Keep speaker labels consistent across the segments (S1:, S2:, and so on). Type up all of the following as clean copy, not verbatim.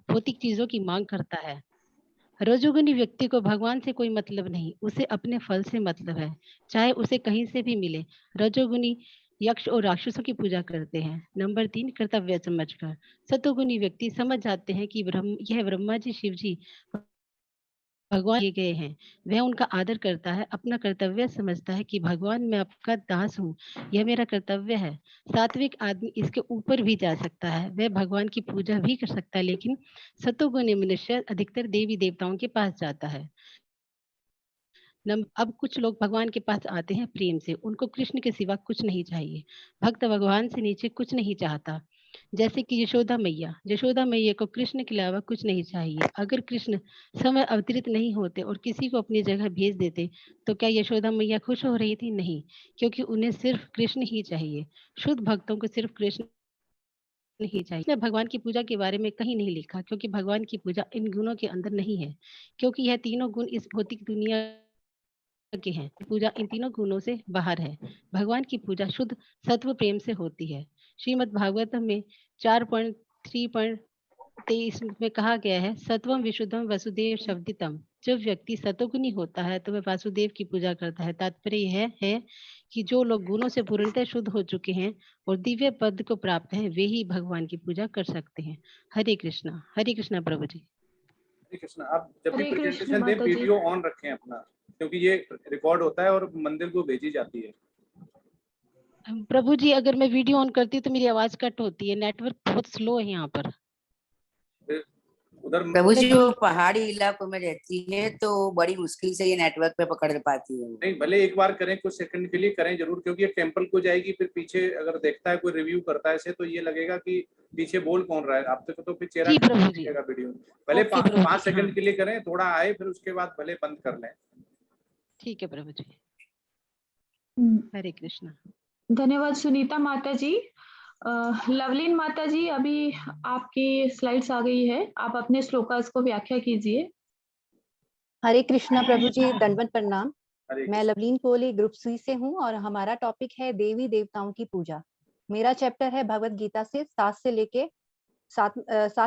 S1: भौतिक चीजों की मांग करता है। रजोगुनी व्यक्ति को भगवान से कोई मतलब नहीं, उसे अपने फल से मतलब है, चाहे उसे कहीं से भी मिले। रजोगुनी यक्ष और राक्षसों की पूजा करते हैं। नंबर 3, कर्तव्य समझकर। सतोगुनी व्यक्ति समझ जाते हैं कि यह ब्रह्मा जी, शिव जी भगवान किए गए हैं। वह उनका आदर करता है, अपना कर्तव्य समझता है कि भगवान मैं आपका दास हूँ, यह मेरा कर्तव्य है। सात्विक आदमी इसके ऊपर भी जा सकता है, वह भगवान की पूजा भी कर सकता है, लेकिन सतोगुनी मनुष्य अधिकतर देवी देवताओं के पास जाता है। अब कुछ लोग भगवान के पास आते हैं प्रेम से, उनको कृष्ण के सिवा कुछ नहीं चाहिए। भक्त भगवान से नीचे कुछ नहीं चाहता। जैसे कि यशोदा मैया को कृष्ण के अलावा कुछ नहीं चाहिए। अगर कृष्ण समय अवतरित नहीं होते और किसी को अपनी जगह भेज देते, तो क्या यशोदा मैया खुश हो रही थी? नहीं, क्योंकि उन्हें सिर्फ कृष्ण ही चाहिए। शुद्ध भक्तों को सिर्फ कृष्ण ही चाहिए। इसने भगवान की पूजा के बारे में कहीं नहीं लिखा, क्योंकि भगवान की पूजा इन गुणों के अंदर नहीं है, क्योंकि यह तीनों गुण इस भौतिक दुनिया के हैं। पूजा इन तीनों गुणों से बाहर है। भगवान की पूजा शुद्ध सत्व प्रेम से होती है। श्रीमद् भागवतम में 4.3.23 में कहा गया है, सत्वम विशुद्धम वसुदेव शब्दितम। जब व्यक्ति सतोगुनी होता है तो वह वासुदेव की पूजा करता है। तात्पर्य यह है कि जो लोग गुणों से पूर्णतः शुद्ध हो चुके हैं और दिव्य पद को प्राप्त हैं, वे ही भगवान की पूजा कर सकते हैं। हरे कृष्णा प्रभु जी।
S2: हरे कृष्णा। आप जब भी
S3: हरे कृष्ण
S2: प्रेजेंटेशन दें
S3: माता जी।
S2: वीडियो ऑन रखें अपना, क्योंकि ये रिकॉर्ड होता है और मंदिर को भेजी जाती है।
S1: प्रभु जी, अगर मैं वीडियो ऑन करती हूँ तो मेरी आवाज कट होती है, नेटवर्क बहुत स्लो है यहाँ पर।
S2: उधर
S4: प्रभु जी वो पहाड़ी इलाकों में रहती है तो बड़ी मुश्किल से ये नेटवर्क पे पकड़ पाती है।
S2: नहीं, भले एक बार करें, कुछ सेकंड के लिए करें जरूर, क्योंकि ये टेंपल को जाएगी, फिर पीछे अगर देखता है कोई रिव्यू करता है ऐसे, तो ये लगेगा कि पीछे बोल कौन रहा है। आप तो फिर चेहरा
S1: जी प्रभु जी।
S2: दिखेगा वीडियो। भले
S1: ओके प्रभु
S2: 5
S1: जी,
S2: सेकंड
S1: हाँ।
S2: के लिए करें, थोड़ा आए, फिर उसके बाद भले बंद कर लें।
S1: ठीक है प्रभु जी। हरे कृष्णा।
S3: धन्यवाद सुनीता माता जी। लवलीन माता जी, अभी आपकी स्लाइड्स आ गई है, आप अपने श्लोकास को व्याख्या कीजिए।
S5: हरे कृष्णा प्रभु जी, दंडवत प्रणाम।
S2: हरे
S5: मैं लवलीन कोहली ग्रुप सी से हूँ और हमारा टॉपिक है देवी देवताओं की पूजा। मेरा चैप्टर है भगवत गीता से 7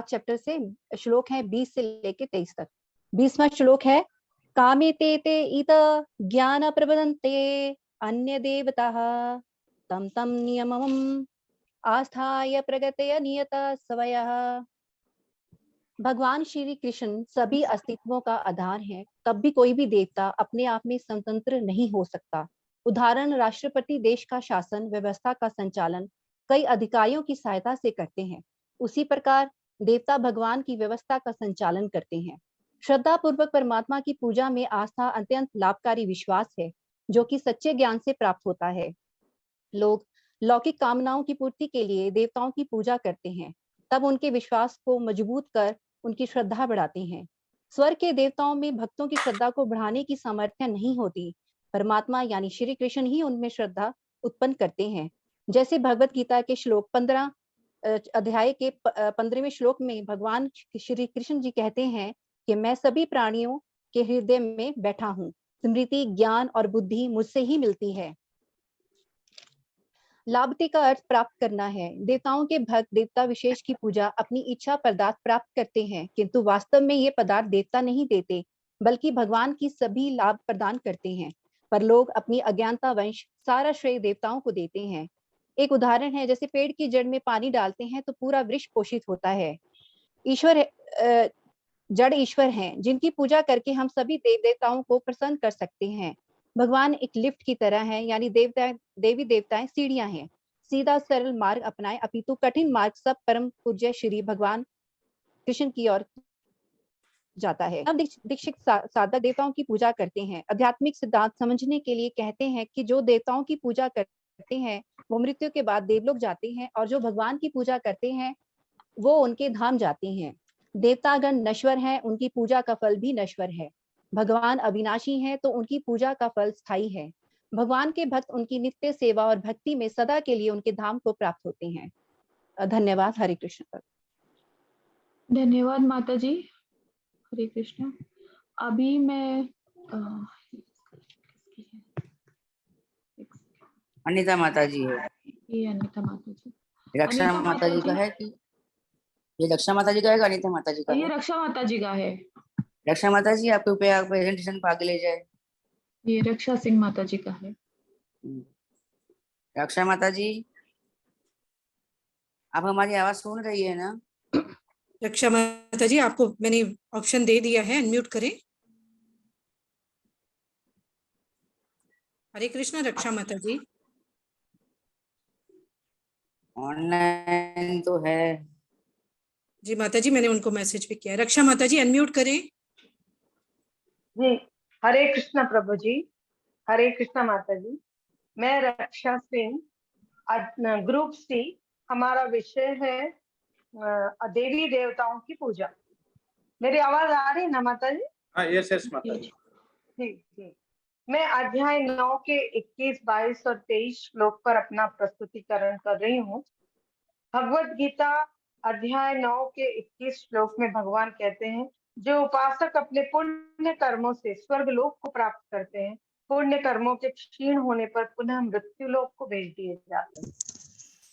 S5: चैप्टर से श्लोक है 20 से लेके 23 तक। 20वां श्लोक है, कामे ते ते इत ज्ञान प्रबदन्ते अन्य देवता तम तम नियमम आस्थाय प्रगतय नियत सवयः। भगवान श्री कृष्ण सभी अस्तित्वों का आधार है, तब भी कोई भी देवता अपने आप में स्वतंत्र नहीं हो सकता। उदाहरण, राष्ट्रपति देश का शासन व्यवस्था का संचालन कई अधिकारियों की सहायता से करते हैं, उसी प्रकार देवता भगवान की व्यवस्था का संचालन करते हैं। श्रद्धा पूर्वक परमात्मा की पूजा में आस्था अत्यंत लाभकारी विश्वास है, जो कि सच्चे ज्ञान से प्राप्त होता है। लोग लौकिक कामनाओं की पूर्ति के लिए देवताओं की पूजा करते हैं, तब उनके विश्वास को मजबूत कर उनकी श्रद्धा बढ़ाते हैं। स्वर्ग के देवताओं में भक्तों की श्रद्धा को बढ़ाने की सामर्थ्य नहीं होती, परमात्मा यानी श्री कृष्ण ही उनमें श्रद्धा उत्पन्न करते हैं। जैसे भगवत गीता के श्लोक 15 अध्याय के 15वें श्लोक में भगवान श्री कृष्ण जी कहते हैं कि मैं सभी प्राणियों के हृदय में बैठा हूँ, स्मृति, ज्ञान और बुद्धि मुझसे ही मिलती है। लाभते का अर्थ प्राप्त करना है। देवताओं के भक्त देवता विशेष की पूजा अपनी इच्छा पदार्थ प्राप्त करते हैं, किंतु वास्तव में ये पदार्थ देवता नहीं देते, बल्कि भगवान की सभी लाभ प्रदान करते हैं। पर लोग अपनी अज्ञानता वंश सारा श्रेय देवताओं को देते हैं। एक उदाहरण है, जैसे पेड़ की जड़ में पानी डालते हैं तो पूरा वृक्ष पोषित होता है। ईश्वर जड़ ईश्वर हैं, जिनकी पूजा करके हम सभी देव देवताओं को प्रसन्न कर सकते हैं। भगवान एक लिफ्ट की तरह है, यानी देवी देवताएं सीढ़ियां हैं। सीधा सरल मार्ग अपनाएं, अपितु कठिन मार्ग सब परम पूज्य श्री भगवान कृष्ण की ओर जाता है। अब दीक्षित साधक देवताओं की पूजा करते हैं। आध्यात्मिक सिद्धांत समझने के लिए कहते हैं कि जो देवताओं की पूजा करते हैं वो मृत्यु के बाद देवलोक जाते हैं, और जो भगवान की पूजा करते हैं वो उनके धाम जाते हैं। देवतागण नश्वर हैं, उनकी पूजा का फल भी नश्वर है। भगवान अविनाशी हैं, तो उनकी पूजा का फल स्थायी है। भगवान के भक्त उनकी नित्य सेवा और भक्ति में सदा के लिए उनके धाम को प्राप्त होते हैं। धन्यवाद। हरे कृष्ण।
S3: धन्यवाद माता जी। हरे कृष्ण। अभी मैं
S4: अनिता माता जी है।
S3: ये अनिता माता जी।
S4: रक्षा
S3: अनिता
S4: माता जी का है कि ये रक्षा माता जी का है, अनीता माता जी का
S3: ये
S4: है?
S3: रक्षा माता जी का है।
S4: रक्षा माता जी आपके ऊपर प्रेजेंटेशन को आगे ले जाए।
S3: ये रक्षा सिंह माता जी का है।
S4: रक्षा माता जी, आप हमारी आवाज सुन रही है ना?
S6: रक्षा माता जी, आपको मैंने ऑप्शन दे दिया है, अनम्यूट करें। हरे कृष्णा रक्षा माता जी।
S4: ऑनलाइन तो है
S6: जी माता जी, मैंने उनको मैसेज भी किया है। रक्षा माता जी अनम्यूट करें।
S7: जी हरे कृष्णा प्रभु जी, हरे कृष्णा माता जी। मैं रक्षा सिंह, ग्रुप सी। हमारा विषय है देवी देवताओं की पूजा। मेरी आवाज आ रही है ना माता जी?
S2: हाँ, यस माता जी।
S7: ठीक ठीक। मैं अध्याय 9 के 21, 22 और 23 श्लोक पर अपना प्रस्तुतिकरण कर रही हूँ। भगवत गीता अध्याय 9 के 21 श्लोक में भगवान कहते हैं, जो उपासक अपने पुण्य कर्मों से स्वर्ग लोक को प्राप्त करते हैं, पुण्य कर्मों के क्षीण होने पर पुनः मृत्यु लोक को भेज दिए जाते हैं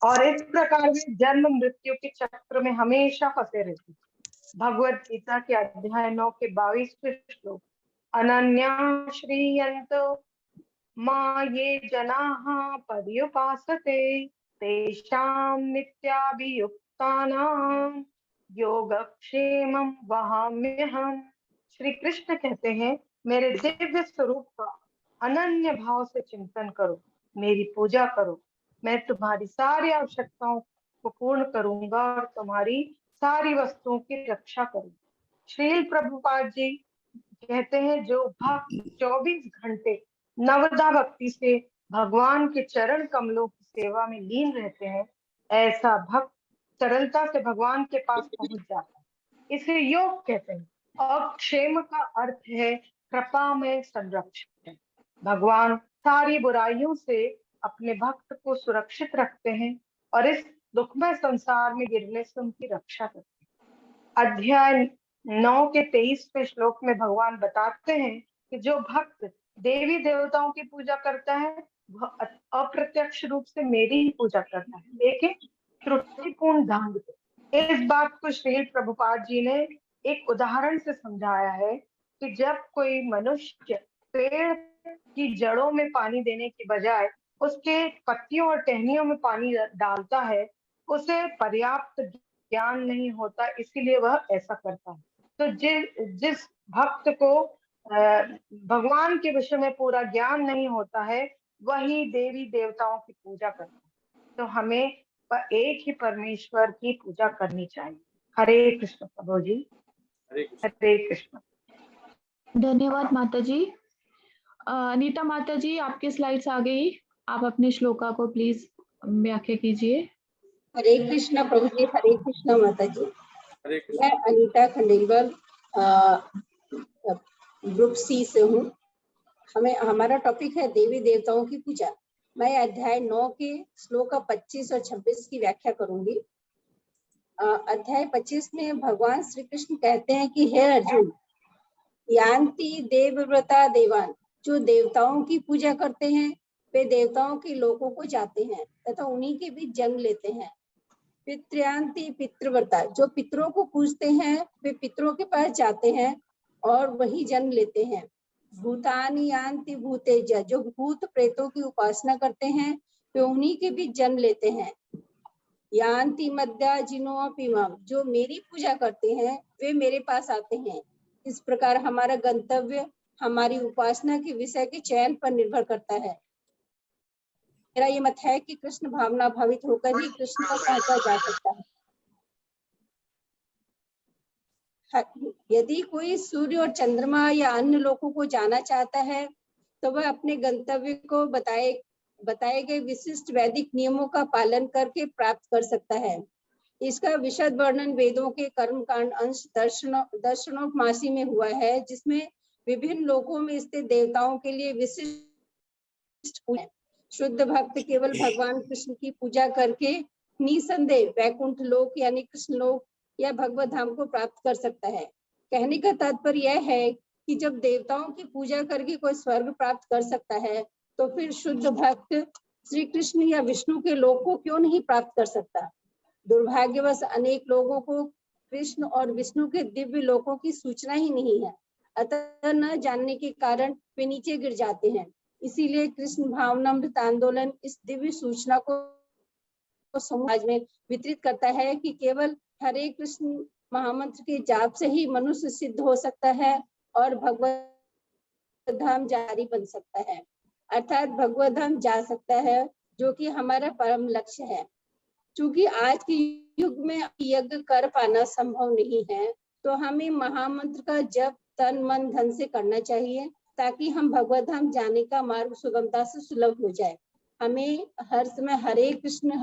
S7: और इस प्रकार वे जन्म मृत्यु के चक्र में हमेशा फंसे रहते हैं। भगवत गीता के अध्याय 9 के 22वें श्लोक, अनन्या श्रीयन्तो मां ये जनाः पर्युपासते तेषां नित्याभियुक्तानां योगक्षेमं वहाम्यहम्। श्री कृष्ण कहते हैं, मेरे दिव्य स्वरूप का अनन्य भाव से चिंतन करो, मेरी पूजा करो, मैं तुम्हारी सारी आवश्यकताओं को पूर्ण करूंगा और तुम्हारी सारी वस्तुओं की रक्षा करूंगा। श्रील प्रभुपाद जी कहते हैं, जो भक्त 24 घंटे नवदा भक्ति से भगवान के चरण कमलों की सेवा में लीन रहते हैं, ऐसा भक्त सरलता से भगवान के पास पहुंच जाता है। इसे योग कहते हैं और क्षेम का अर्थ है कृपा में संरक्षण। भगवान सारी बुराइयों से अपने भक्त को सुरक्षित रखते हैं और इस दुखमय संसार में गिरने से उनकी रक्षा करते हैं। अध्याय 9 के 23वें श्लोक में भगवान बताते हैं कि जो भक्त देवी देवताओं की पूजा करता है वह अप्रत्यक्ष रूप से मेरी ही पूजा करता है, लेकिन त्रुटिपूर्ण ढंग से। इस बात को श्री प्रभुपाद जी ने एक उदाहरण से समझाया है कि जब कोई मनुष्य पेड़ की जड़ों में पानी देने के बजाय उसके पत्तियों और टहनियों में पानी डालता है, उसे पर्याप्त ज्ञान नहीं होता, इसीलिए वह ऐसा करता है। तो जिस भक्त को भगवान के विषय में पूरा ज्ञान नहीं होता है, वही देवी देवताओं की पूजा करता है। तो हमें एक ही परमेश्वर की पूजा करनी चाहिए। हरे कृष्ण प्रभु जी, हरे कृष्ण।
S3: धन्यवाद माता जी। अनीता माता जी, आपकी स्लाइड्स आ गई, आप अपने श्लोका को प्लीज व्याख्या कीजिए।
S8: हरे कृष्णा प्रभु जी, हरे कृष्णा माता जी। मैं अनीता खंडेलवाल ग्रुप सी से हूँ। हमारा टॉपिक है देवी देवताओं की पूजा। मैं अध्याय 9 के श्लोक 25 और 26 की व्याख्या करूंगी। अध्याय 25 में भगवान श्री कृष्ण कहते हैं कि हे अर्जुन, यान्ति देवव्रता देवान, जो देवताओं की पूजा करते हैं वे देवताओं के लोकों को जाते हैं तथा उन्हीं के बीच जन्म लेते हैं। पितृयांति पितृव्रता, जो पितरों को पूजते हैं वे पितरों के पास जाते हैं और वही जन्म लेते हैं। भूतानि यान्ति भूतेज, जो भूत प्रेतों की उपासना करते हैं वे उन्हीं के बीच जन्म लेते हैं। यान्ति मद्या जिनोपिमम, जो मेरी पूजा करते हैं वे मेरे पास आते हैं। इस प्रकार हमारा गंतव्य हमारी उपासना के विषय के चयन पर निर्भर करता है। मेरा ये मत है कि कृष्ण भावना भावित होकर ही कृष्ण तक पहुंचा जा सकता है। यदि कोई सूर्य और चंद्रमा या अन्य लोकों को जाना चाहता है तो वह अपने गंतव्य को बताए गए विशिष्ट वैदिक नियमों का पालन करके प्राप्त कर सकता है। इसका विशद वर्णन वेदों के कर्मकांड अंश दर्शनोपमासी में हुआ है, जिसमें विभिन्न लोकों में स्थित देवताओं के लिए विशिष्ट है। शुद्ध भक्त केवल भगवान कृष्ण की पूजा करके निसंदेह वैकुंठ लोक यानी कृष्ण लोक या भगवत धाम को प्राप्त कर सकता है। कहने का तात्पर्य यह है कि जब देवताओं की पूजा करके कोई स्वर्ग प्राप्त कर सकता है तो फिर शुद्ध भक्त श्री कृष्ण या विष्णु के लोक को क्यों नहीं प्राप्त कर सकता। दुर्भाग्यवश अनेक लोगों को कृष्ण और विष्णु के दिव्य लोकों की सूचना ही नहीं है, अतः न जानने के कारण वे नीचे गिर जाते हैं। इसीलिए कृष्ण भावनामृत आंदोलन इस दिव्य सूचना को समाज में वितरित करता है कि केवल हरे कृष्ण महामंत्र के जाप से ही मनुष्य सिद्ध हो सकता है और भगवत धाम जारी बन सकता है, अर्थात भगवत धाम जा सकता है, जो कि हमारा परम लक्ष्य है। चूंकि आज के युग में यज्ञ कर पाना संभव नहीं है, तो हमें महामंत्र का जप तन मन धन से करना चाहिए, ताकि हम भगवत धाम जाने का मार्ग सुगमता से सुलभ हो जाए। हमें हर समय हरे कृष्ण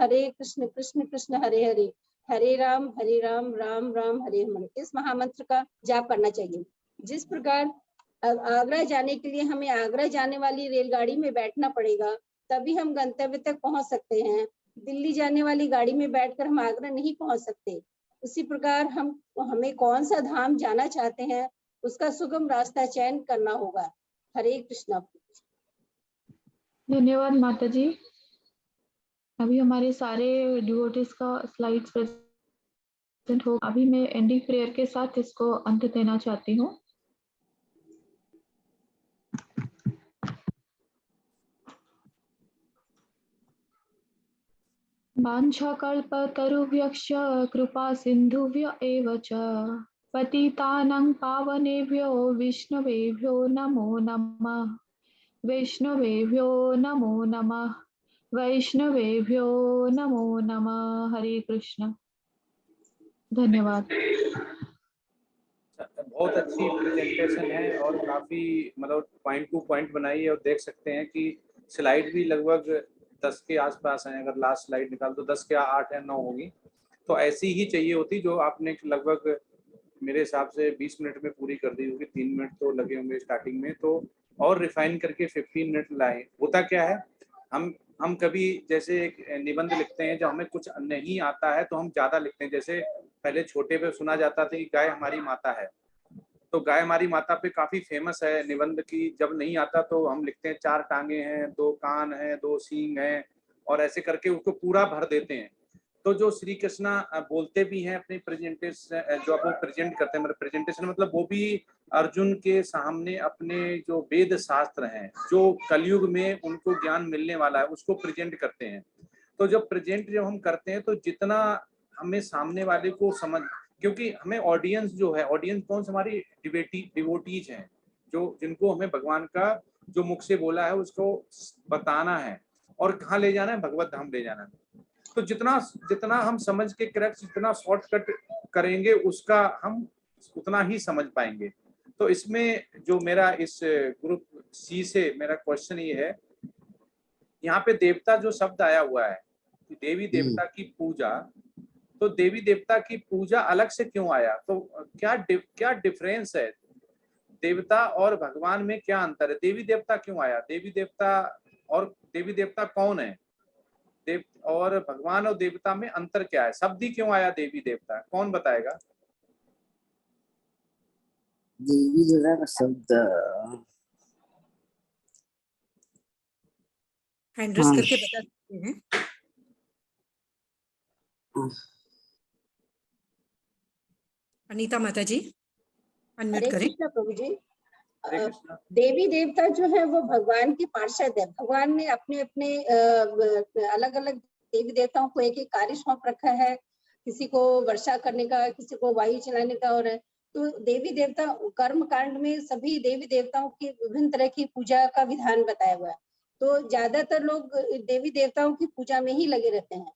S8: कृष्ण कृष्ण हरे हरे, हरे राम राम राम हरे हरे इस महामंत्र का जाप करना चाहिए। जिस प्रकार आगरा जाने के लिए हमें आगरा जाने वाली रेलगाड़ी में बैठना पड़ेगा, तभी हम गंतव्य तक पहुंच सकते हैं। दिल्ली जाने वाली गाड़ी में बैठकर हम आगरा नहीं पहुंच सकते। उसी प्रकार हमें कौन सा धाम जाना चाहते हैं, उसका सुगम रास्ता चयन करना होगा। हरे कृष्णा।
S3: धन्यवाद माता जी। अभी हमारे सारे डिवोटीज का स्लाइड्स प्रेजेंट हो। अभी मैं एंडिंग प्रेयर के साथ इसको अंत देना चाहती हूँ। वाञ्छाकल्पतरुभ्यश्च कृपा सिन्धुभ्य एव च पतितानां पावनेभ्यो विष्णवेभ्यो नमो नमः। वैष्णवेभ्यो नमो नमः। वैष्णवेभ्यो नमो नमः। हरे कृष्ण। धन्यवाद।
S2: बहुत अच्छी प्रेजेंटेशन है और काफी मतलब पॉइंट टू पॉइंट बनाई है, और देख सकते हैं कि स्लाइड भी लगभग 10 के आसपास हैं। अगर लास्ट स्लाइड निकाल तो 10 के 8 या 9 होगी, तो ऐसी ही चाहिए होती जो आपने लगभग मेरे हिसाब से 20 मिनट में पूरी कर दी होगी। 3 मिनट तो लगे होंगे स्टार्टिंग में, तो और रिफाइन करके 15 मिनट लाए। होता क्या है, हम कभी जैसे एक निबंध लिखते हैं, जब हमें कुछ नहीं आता है तो हम ज्यादा लिखते हैं। जैसे पहले छोटे पे सुना जाता था कि गाय हमारी माता है, तो गाय हमारी माता पे काफी फेमस है निबंध की। जब नहीं आता तो हम लिखते हैं 4 टांगे हैं, 2 कान हैं, 2 सींग हैं, और ऐसे करके उसको पूरा भर देते हैं। तो जो श्री कृष्णा बोलते भी हैं अपने प्रेजेंटेशन, जो आप प्रेजेंट करते हैं, मतलब प्रेजेंटेशन मतलब वो भी अर्जुन के सामने अपने जो वेद शास्त्र हैं, जो कलयुग में उनको ज्ञान मिलने वाला है, उसको प्रेजेंट करते हैं। तो जब हम करते हैं तो जितना हमें सामने वाले को समझ, क्योंकि हमें ऑडियंस जो है, ऑडियंस कौन से हमारी डिवोटीज हैं, जो जिनको हमें भगवान का जो मुख से बोला है उसको बताना है और कहाँ ले जाना है, भगवत धाम ले जाना है। तो जितना हम समझ के करेक्ट, जितना शॉर्टकट करेंगे उसका हम उतना ही समझ पाएंगे। तो इसमें जो मेरा इस ग्रुप सी से मेरा क्वेश्चन ये है, यहाँ पे देवता जो शब्द आया हुआ है, देवी देवता की पूजा, तो देवी देवता की पूजा अलग से क्यों आया? तो क्या डिफरेंस है देवता और भगवान में, क्या अंतर है? देवी देवता क्यों आया? देवी देवता कौन है? देव और भगवान और देवता में अंतर क्या है? शब्द ही क्यों आया देवी देवता? कौन बताएगा?
S4: देवी देवता का शब्द
S6: हैंड रेस करके बता सकते हैं। अनीता माता जी अनम्यूट
S8: हरे
S6: करें।
S8: कृष्णा प्रभु जी।
S2: हरे कृष्णा।
S8: देवी देवता जो है वो भगवान के पार्षद है। भगवान ने अपने अपने अलग अलग देवी देवताओं को एक एक कार्य सौंप रखा है। किसी को वर्षा करने का, किसी को वायु चलाने का, और तो देवी देवता कर्म कांड में सभी देवी देवताओं की विभिन्न तरह की पूजा का विधान बताया हुआ है। तो ज्यादातर लोग देवी देवताओं की पूजा में ही लगे रहते हैं,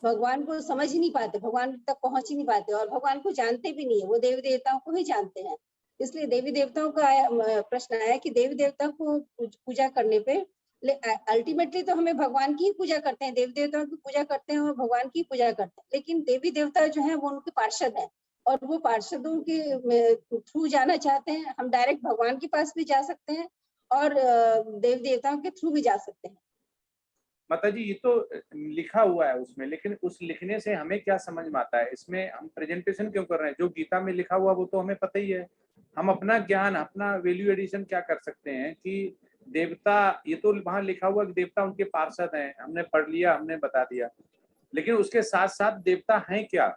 S8: भगवान को समझ ही नहीं पाते, भगवान तक पहुंच ही नहीं पाते, और भगवान को जानते भी नहीं है, वो देवी देवताओं को ही जानते हैं। इसलिए देवी देवताओं का प्रश्न आया कि देवी देवताओं को पूजा करने पे अल्टीमेटली तो हमें भगवान की ही पूजा करते हैं, देवी देवताओं की पूजा करते हैं और भगवान की पूजा करते हैं। लेकिन देवी देवता जो है वो उनके पार्षद हैं, और वो पार्षदों के थ्रू जाना चाहते हैं। हम डायरेक्ट भगवान के पास भी जा सकते हैं और देवी देवताओं के थ्रू भी जा सकते हैं।
S2: माता जी ये तो लिखा हुआ है उसमें, लेकिन उस लिखने से हमें क्या समझ में आता है? इसमें हम प्रेजेंटेशन क्यों कर रहे हैं? जो गीता में लिखा हुआ वो तो हमें पता ही है। हम अपना ज्ञान, अपना वैल्यू एडिशन क्या कर सकते हैं कि देवता, ये तो वहां लिखा हुआ कि देवता उनके पार्षद हैं, हमने पढ़ लिया, हमने बता दिया। लेकिन उसके साथ साथ देवता हैं क्या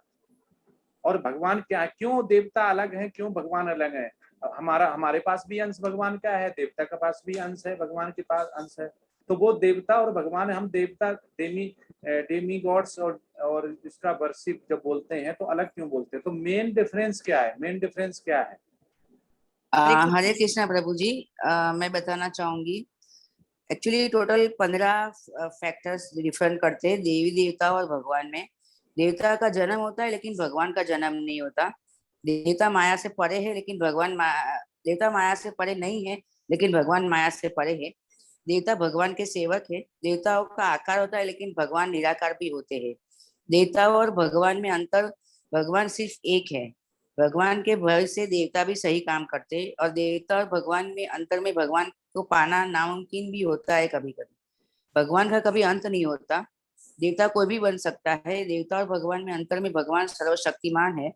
S2: और भगवान क्या है, क्यों देवता अलग है, क्यों भगवान अलग है। हमारे पास भी अंश भगवान का है, देवता के पास भी अंश है, भगवान के पास अंश है। तो वो देवता और भगवान, हम देवता डेमी गॉड्स और इसका वर्शिप जब बोलते हैं तो अलग क्यों बोलते हैं। तो मेन डिफरेंस क्या है, मेन डिफरेंस क्या है?
S4: हरे कृष्णा प्रभु जी। मैं बताना चाहूंगी, एक्चुअली टोटल 15 फैक्टर्स डिफरेंट करते हैं देवी देवता और भगवान में। देवता का जन्म होता है लेकिन भगवान का जन्म नहीं होता। देवता माया से परे है लेकिन देवता माया से परे नहीं है लेकिन भगवान माया से परे है। देवता भगवान के सेवक है। देवताओं का आकार होता है लेकिन भगवान निराकार भी होते हैं। देवता और भगवान में अंतर, भगवान सिर्फ एक है। भगवान के भय से देवता भी सही काम करते हैं और देवता और भगवान में अंतर में भगवान को पाना नामुमकिन भी होता है कभी कभी। भगवान का कभी अंत नहीं होता। देवता कोई भी बन सकता है। देवता और भगवान में अंतर में भगवान सर्वशक्तिमान है।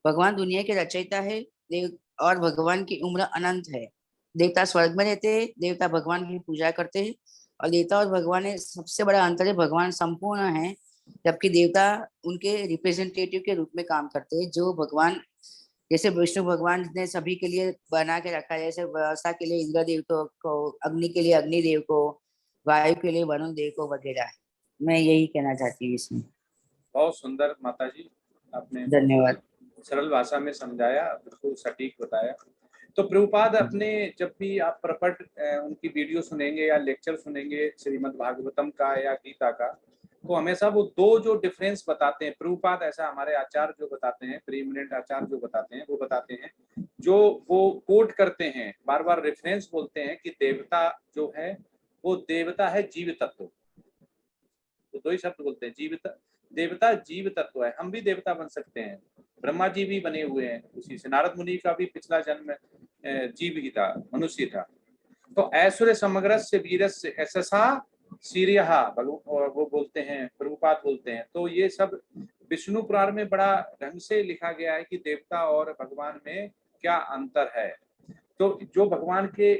S4: भगवान दुनिया के रचयिता है। देव और भगवान की उम्र अनंत है। देवता स्वर्ग में रहते हैं, देवता भगवान की पूजा करते हैं। और देवता और भगवान में सबसे बड़ा अंतर है, भगवान संपूर्ण है जबकि देवता उनके रिप्रेजेंटेटिव के रूप में काम करते हैं। जो भगवान, जैसे विष्णु भगवान ने सभी के लिए बना के रखा है, जैसे वर्षा के लिए इंद्रदेव को, अग्नि के लिए अग्निदेव को, वायु के लिए वरुण देव को वगैरह। मैं यही कहना चाहती हूँ इसमें।
S2: बहुत सुंदर माता जी, आपने
S4: धन्यवाद।
S2: सरल भाषा में समझाया, बिल्कुल सटीक बताया। तो प्रभुपाद अपने जब भी आप प्रपट उनकी वीडियो सुनेंगे या लेक्चर सुनेंगे श्रीमद् भागवतम का या गीता का, तो हमेशा वो दो जो डिफरेंस बताते हैं प्रभुपाद, ऐसा हमारे आचार्य जो बताते हैं, प्रीएमिनेंट आचार्य जो बताते हैं, वो बताते हैं, जो वो कोट करते हैं, बार बार रेफरेंस बोलते हैं कि देवता जो है वो देवता है जीव तत्व। तो दो ही शब्द बोलते हैं, देवता जीव तत्व है। हम भी देवता बन सकते हैं, ब्रह्मा जी भी बने हुए हैं उसी से। नारद मुनि का भी पिछला जन्म जीव ही था, मनुष्य था। तो ऐश्वर्य समग्रस्य वीरस्य ऐसा सीरिया वो बोलते हैं, प्रभुपाद बोलते हैं। तो ये सब विष्णु पुराण में बड़ा ढंग से लिखा गया है कि देवता और भगवान में क्या अंतर है। तो जो भगवान के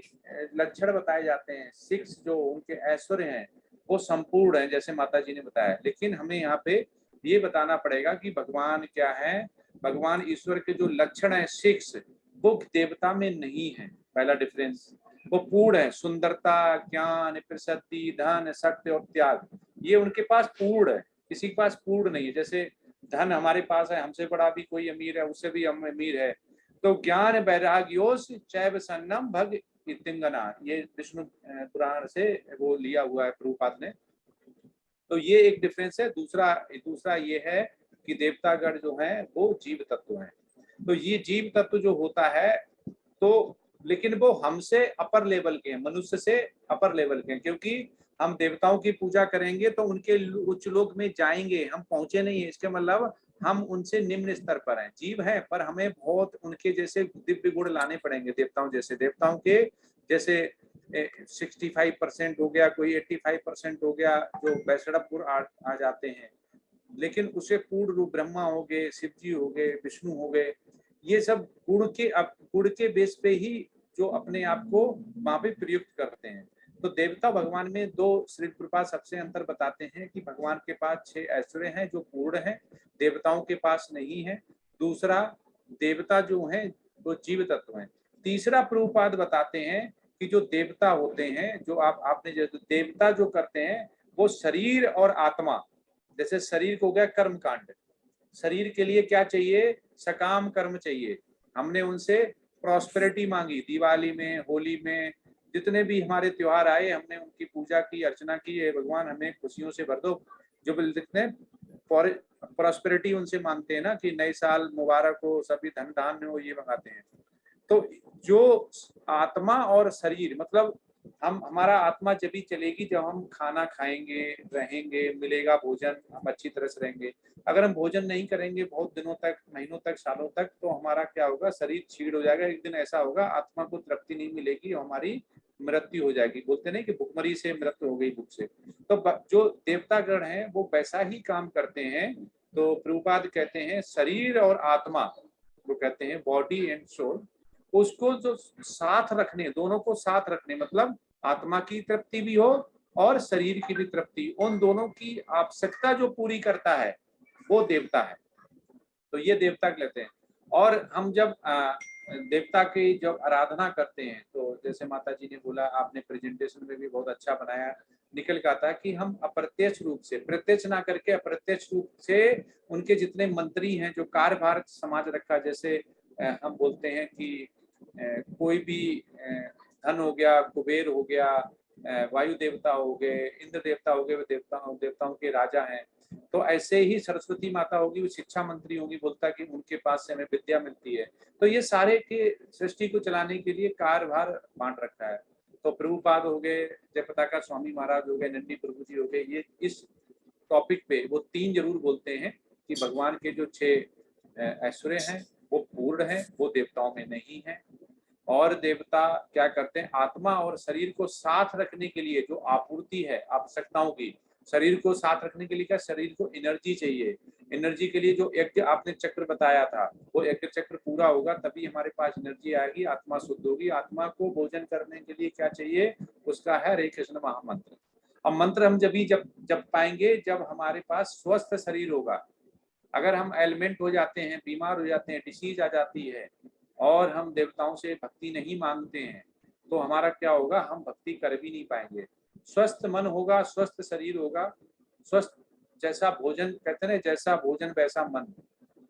S2: लक्षण बताए जाते हैं, 6 जो उनके ऐश्वर्य हैं वो संपूर्ण है, जैसे माता जी ने बताया। लेकिन हमें यहाँ पे ये बताना पड़ेगा कि भगवान क्या है। भगवान ईश्वर के जो लक्षण है 6, वो देवता में नहीं है। पहला डिफरेंस, वो पूर्ण है। सुंदरता, ज्ञान, प्रसिद्धि, धन, शक्ति और त्याग, ये उनके पास पूर्ण है। किसी के पास पूर्ण नहीं है। जैसे धन हमारे पास है, हमसे बड़ा भी कोई अमीर है, उससे भी हम अमीर है। तो ज्ञान वैराग्योस चैव सन्नम भग इतिंगना, ये विष्णु पुराण से वो लिया हुआ है प्रभुपाद ने। तो ये एक डिफरेंस है। दूसरा ये है कि देवतागण जो है वो जीव तत्व है। तो ये जीव तत्व जो होता है, तो लेकिन वो हमसे अपर लेवल के हैं, मनुष्य से अपर लेवल के हैं। क्योंकि हम देवताओं की पूजा करेंगे तो उनके उच्च लोक में जाएंगे, हम पहुंचे नहीं है, इसके मतलब हम उनसे निम्न स्तर पर हैं। जीव हैं पर हमें बहुत उनके जैसे दिव्य गुण लाने पड़ेंगे। देवताओं जैसे, देवताओं के जैसे 65% हो गया, कोई 85% हो गया, जो वैष्णव गुण आ जाते हैं। लेकिन उसे पूर्ण रूप ब्रह्मा हो गए, शिव जी हो गए, विष्णु हो गए, ये सब गुण के बेस पे ही जो अपने आप को वहां पे प्रयुक्त करते हैं। तो देवता भगवान में दो श्री प्रभुपाद सबसे अंतर बताते हैं कि भगवान के पास 6 ऐश्वर्य हैं जो पूर्ण है, देवताओं के पास नहीं है। दूसरा, देवता जो है वो जीव तत्व है। तीसरा प्रभुपाद बताते हैं कि जो देवता होते हैं, जो आपने जो देवता जो करते हैं वो शरीर और आत्मा, जैसे शरीर को हो गया कर्म कांड, शरीर के लिए क्या चाहिए, सकाम कर्म चाहिए। हमने उनसे प्रॉस्पेरिटी मांगी, दिवाली में, होली में, जितने भी हमारे त्योहार आए हमने उनकी पूजा की, अर्चना की, है भगवान हमें खुशियों से भर दो। जो लिखते प्रॉस्पेरिटी उनसे मांगते हैं ना कि नए साल मुबारक हो, सभी धन धान्य हो, ये मंगाते हैं। तो जो आत्मा और शरीर, मतलब हमारा आत्मा जब भी चलेगी जब हम खाना खाएंगे, रहेंगे, मिलेगा भोजन, हम अच्छी तरह से रहेंगे। अगर हम भोजन नहीं करेंगे बहुत दिनों तक, महीनों तक, सालों तक, तो हमारा क्या होगा, शरीर छीड़ हो जाएगा। एक दिन ऐसा होगा आत्मा को तृप्ति नहीं मिलेगी, हमारी मृत्यु हो जाएगी। बोलते नहीं कि भुखमरी से मृत्यु हो गई भूख से। तो जो देवतागण हैं वो वैसा ही काम करते हैं। तो प्रभुपाद कहते हैं शरीर और आत्मा, वो कहते हैं बॉडी एंड सोल, उसको जो साथ रखने, दोनों को साथ रखने, मतलब आत्मा की तृप्ति भी हो और शरीर की भी तृप्ति, उन दोनों की आवश्यकता जो पूरी करता है वो देवता है। तो ये देवता कहते हैं। और हम जब देवता की जब आराधना करते हैं, तो जैसे माता जी ने बोला, आपने प्रेजेंटेशन में भी बहुत अच्छा बनाया, निकल के आता है कि हम अप्रत्यक्ष रूप से, प्रत्यक्ष ना करके अप्रत्यक्ष रूप से उनके जितने मंत्री हैं जो कार्यभार समाज रखा, जैसे हम बोलते हैं कि कोई भी धन हो गया, कुबेर हो गया, वायु देवता हो गए, इंद्र देवता हो गए, वे देवताओं के राजा हैं। तो ऐसे ही सरस्वती माता होगी, वो शिक्षा मंत्री होगी, बोलता कि उनके पास से हमें विद्या मिलती है। तो ये सारे के सृष्टि को चलाने के लिए कार्यभार बांट रखा है। तो प्रभुपाद हो गए, जयपताका स्वामी महाराज हो गए, नंदी प्रभु जी हो गए, ये इस टॉपिक पे वो 3 जरूर बोलते हैं कि भगवान के जो 6 ऐश्वर्य हैं वो पूर्ण है, वो देवताओं में नहीं है। और देवता क्या करते हैं, आत्मा और शरीर को साथ रखने के लिए जो आपूर्ति है आवश्यकताओं की, शरीर को साथ रखने के लिए क्या, शरीर को एनर्जी चाहिए, एनर्जी के लिए जो यज्ञ आपने चक्र बताया था, वो यज्ञ चक्र पूरा होगा तभी हमारे पास एनर्जी आएगी, आत्मा शुद्ध होगी। आत्मा को भोजन करने के लिए क्या चाहिए, उसका है हरे कृष्ण महामंत्र। अब मंत्र हम जब पाएंगे जब हमारे पास स्वस्थ शरीर होगा। अगर हम एलिमेंट हो जाते हैं, बीमार हो जाते हैं, डिसीज आ जाती है और हम देवताओं से भक्ति नहीं मांगते हैं, तो हमारा क्या होगा, हम भक्ति कर भी नहीं पाएंगे। स्वस्थ मन होगा, स्वस्थ शरीर होगा, स्वस्थ, जैसा भोजन कहते हैं, जैसा भोजन वैसा मन,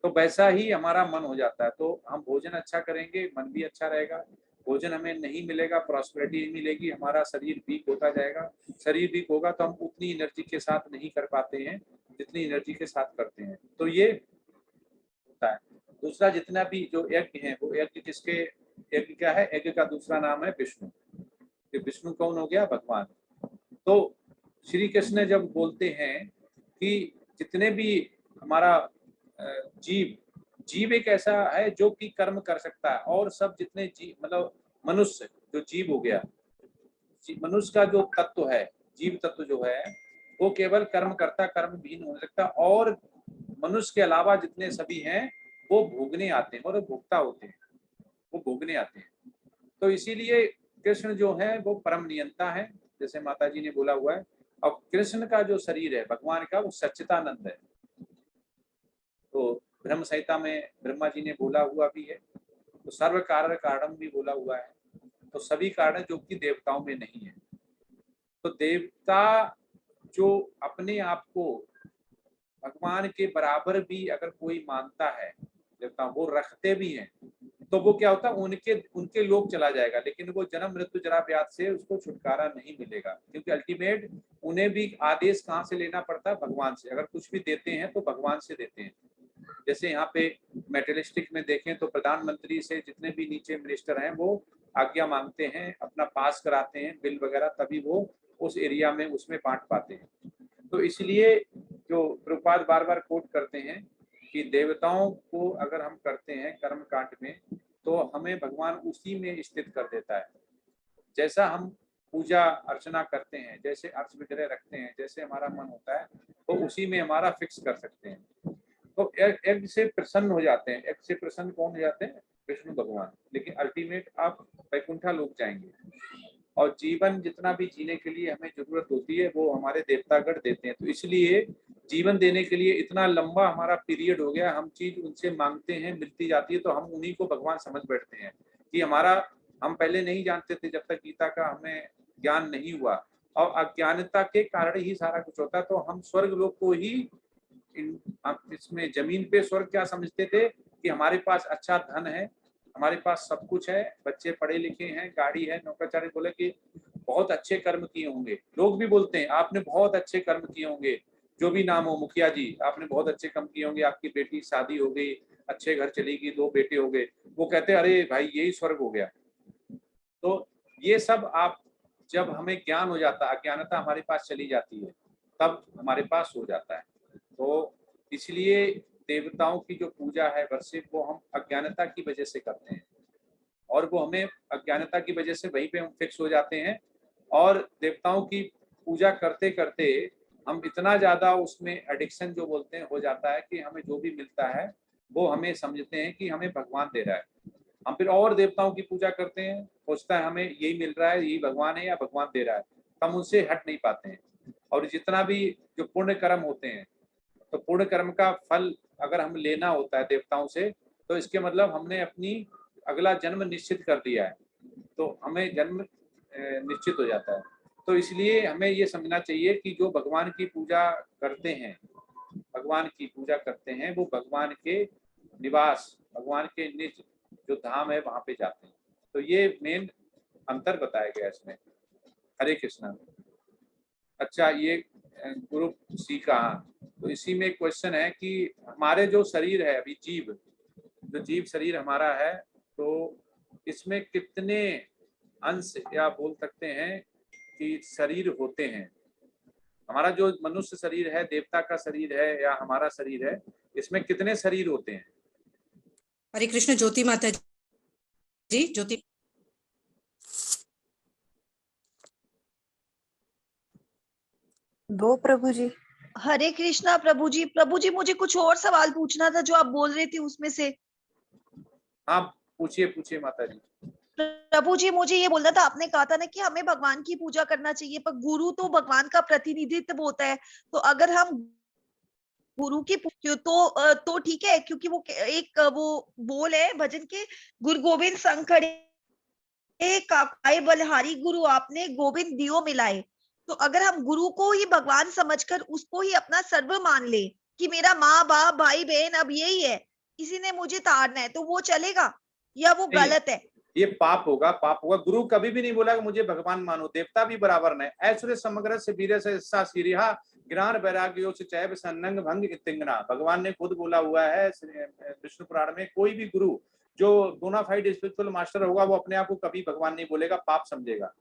S2: तो वैसा ही हमारा मन हो जाता है। तो हम भोजन अच्छा करेंगे, मन भी अच्छा रहेगा। भोजन हमें नहीं मिलेगा, प्रॉस्पेरिटी नहीं मिलेगी, हमारा शरीर वीक होता जाएगा। शरीर वीक होगा तो हम उतनी एनर्जी के साथ नहीं कर पाते हैं जितनी एनर्जी के साथ करते हैं। तो ये होता है। दूसरा, जितना भी जो यज्ञ है, वो यज्ञ किसके, यज्ञ क्या है, यज्ञ का दूसरा नाम है विष्णु। तो विष्णु कौन हो गया, भगवान। तो श्री कृष्ण जब बोलते हैं कि जितने भी हमारा जीव एक ऐसा है जो कि कर्म कर सकता है, और सब जितने जीव, मतलब मनुष्य जो जीव हो गया, मनुष्य का जो तत्व है, जीव तत्व जो है, वो केवल कर्म करता, कर्म विहीन हो सकता, और मनुष्य के अलावा जितने सभी हैं वो भोगने आते हैं और भोक्ता होते हैं, वो भोगने आते हैं। तो इसीलिए कृष्ण जो है वो परम नियंता है, जैसे माता जी ने बोला हुआ है। और कृष्ण का जो शरीर है भगवान का, वो सच्चिदानंद है। तो ब्रह्म संहिता में ब्रह्मा जी ने बोला हुआ भी है, तो सर्व कारण कारणम भी बोला हुआ है। तो सभी कारण जो कि देवताओं में नहीं है। तो देवता जो अपने आप को भगवान के बराबर भी अगर कोई मानता है, देवता वो रखते भी हैं, तो वो क्या होता है, उनके लोग चला जाएगा, लेकिन वो जन्म मृत्यु जरा व्याध से उसको छुटकारा नहीं मिलेगा, क्योंकि अल्टीमेट उन्हें भी आदेश कहाँ से लेना पड़ता है, भगवान से। अगर कुछ भी देते हैं तो भगवान से देते हैं। जैसे यहाँ पे मेटेरियलिस्टिक में देखें तो प्रधानमंत्री से जितने भी नीचे मिनिस्टर हैं वो आज्ञा मांगते हैं, अपना पास कराते हैं बिल वगैरह, तभी वो उस एरिया में उसमें बांट पाते हैं। तो इसलिए जो प्रभुपाद बार बार कोट करते हैं कि देवताओं को अगर हम करते हैं कर्म कांड में, तो हमें भगवान उसी में स्थित कर देता है। जैसा हम पूजा अर्चना करते हैं, जैसे अर्थ विग्रह रखते हैं, जैसे हमारा मन होता है, तो उसी में हमारा फिक्स कर सकते हैं। तो यज्ञ से प्रसन्न हो जाते हैं। यज्ञ से प्रसन्न कौन हो जाते हैं, विष्णु भगवान। लेकिन अल्टीमेट आप वैकुंठा लोक जाएंगे, और जीवन जितना भी जीने के लिए हमें जरूरत होती है वो हमारे देवतागण देते हैं। तो इसलिए जीवन देने के लिए इतना लंबा हमारा पीरियड हो गया, हम चीज उनसे मांगते हैं, मिलती जाती है, तो हम उन्हीं को भगवान समझ बैठते हैं कि हमारा, हम पहले नहीं जानते थे, जब तक गीता का हमें ज्ञान नहीं हुआ, और अज्ञानता के कारण ही सारा कुछ होता है। तो हम स्वर्ग लोक को ही इसमें जमीन पे स्वर्ग क्या समझते थे कि हमारे पास अच्छा धन है, हमारे पास सब कुछ है, बच्चे पढ़े लिखे हैं, गाड़ी है, नौकरचारी। बोले कि बहुत अच्छे कर्म किए होंगे। लोग भी बोलते हैं आपने बहुत अच्छे कर्म किए होंगे, जो भी नाम हो, मुखिया जी आपने बहुत अच्छे कर्म किए होंगे, आपकी बेटी शादी हो गई, अच्छे घर चली गई, 2 बेटे हो गए। वो कहते हैं अरे भाई यही स्वर्ग हो गया। तो ये सब आप, जब हमें ज्ञान हो जाता है, अज्ञानता हमारे पास चली जाती है, तब हमारे पास हो जाता है। तो इसलिए देवताओं की जो पूजा है वर्षिप, वो हम अज्ञानता की वजह से करते हैं, और वो हमें अज्ञानता की वजह से वहीं पे हम फिक्स हो जाते हैं। और देवताओं की पूजा करते करते हम इतना ज्यादा उसमें एडिक्शन जो बोलते हैं हो जाता है कि हमें जो भी मिलता है वो हमें समझते हैं कि हमें भगवान दे रहा है। हम फिर और देवताओं की पूजा करते हैं, सोचता है हमें यही मिल रहा है, यही भगवान है या भगवान दे रहा है। हम उनसे हट नहीं पाते हैं। और जितना भी जो पुण्य कर्म होते हैं, तो पुण्य कर्म का फल अगर हम लेना होता है देवताओं से, तो इसके मतलब हमने अपनी अगला जन्म निश्चित कर दिया है, तो हमें जन्म निश्चित हो जाता है। तो इसलिए हमें ये समझना चाहिए कि जो भगवान की पूजा करते हैं, भगवान की पूजा करते हैं, वो भगवान के निवास, भगवान के निज जो धाम है वहां पे जाते हैं। तो ये मेन अंतर बताया गया इसमें। हरे कृष्णा। अच्छा, ये ग्रुप सी का, तो इसी में क्वेश्चन है कि हमारे जो शरीर है अभी जीव, जो जीव शरीर हमारा है, तो इसमें कितने अंश या बोल सकते हैं कि शरीर होते हैं? हमारा जो मनुष्य शरीर है, देवता का शरीर है या हमारा शरीर है, इसमें कितने शरीर होते हैं?
S6: हरे कृष्ण ज्योति माता जी, ज्योति।
S9: दो प्रभु जी।
S10: हरे कृष्णा प्रभु जी। प्रभु जी मुझे कुछ और सवाल पूछना था जो आप बोल रहे थे उसमें से।
S2: हाँ पूछिए पूछिए माता जी।
S10: प्रभु जी मुझे ये बोलना था, आपने कहा था ना कि हमें भगवान की पूजा करना चाहिए, पर गुरु तो भगवान का प्रतिनिधित्व होता है, तो अगर हम गुरु की तो ठीक है, क्योंकि वो एक वो बोल है भजन के, गुरु गोविंद संग खड़े काकाए बलिहारी, गुरु आपने गोविंद दियो मिलाए। तो अगर हम गुरु को ही भगवान समझकर उसको ही अपना सर्व मान ले कि मेरा माँ बाप भाई बहन अब यही है, किसी ने मुझे तारना है, तो वो चलेगा या वो गलत है?
S2: ये पाप होगा, पाप होगा। गुरु कभी भी नहीं बोला कि मुझे भगवान मानो, देवता भी बराबर नहीं। ऐश्वर्य समग्र से वीर से सिरिहा ज्ञान वैराग्यो से चैव सन्नंग भंग इतिंगना, भगवान ने खुद बोला हुआ है विष्णु पुराण में। कोई भी गुरु जो बोनाफाइड स्पिरिचुअल मास्टर होगा, वो अपने आप को कभी भगवान नहीं बोलेगा, पाप समझेगा।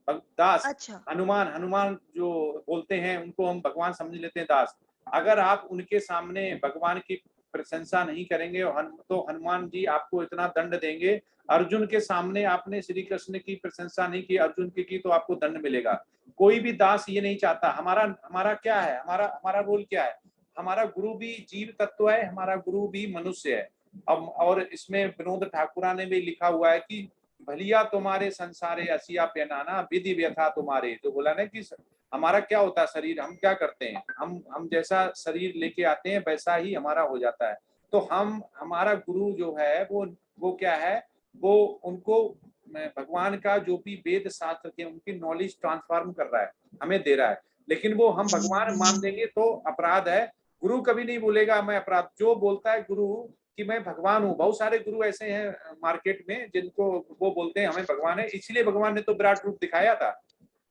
S2: दास,
S10: अच्छा।
S2: हनुमान जो बोलते हैं उनको हम भगवान समझ लेते हैं दास। अगर आप उनके सामने भगवान की प्रशंसा नहीं करेंगे तो हनुमान जी आपको इतना दंड देंगे। अर्जुन के सामने आपने श्री कृष्ण की प्रशंसा नहीं की, अर्जुन की तो आपको दंड मिलेगा। कोई भी दास ये नहीं चाहता। हमारा क्या है, हमारा रोल क्या है? हमारा गुरु भी जीव तत्व है, हमारा गुरु भी मनुष्य है। अब और इसमें विनोद ठाकुरा ने भी लिखा हुआ है कि भलिया तुम्हारे संसारे असिया पेनाना विधि व्यथा तुम्हारे। जो बोला ना कि हमारा क्या होता है शरीर, हम क्या करते हैं, हम जैसा शरीर लेके आते हैं वैसा ही हमारा हो जाता है। तो हमारा गुरु जो है वो क्या है, वो उनको भगवान का जो भी वेद शास्त्र के उनकी नॉलेज ट्रांसफॉर्म कर रहा है, हमें दे रहा है। लेकिन वो हम भगवान मान देंगे तो अपराध है। गुरु कभी नहीं बोलेगा मैं अपराध। जो बोलता है गुरु कि मैं भगवान हूँ, बहुत सारे गुरु ऐसे हैं मार्केट में जिनको वो बोलते हैं हमें भगवान है। इसलिए भगवान ने तो विराट रूप दिखाया था।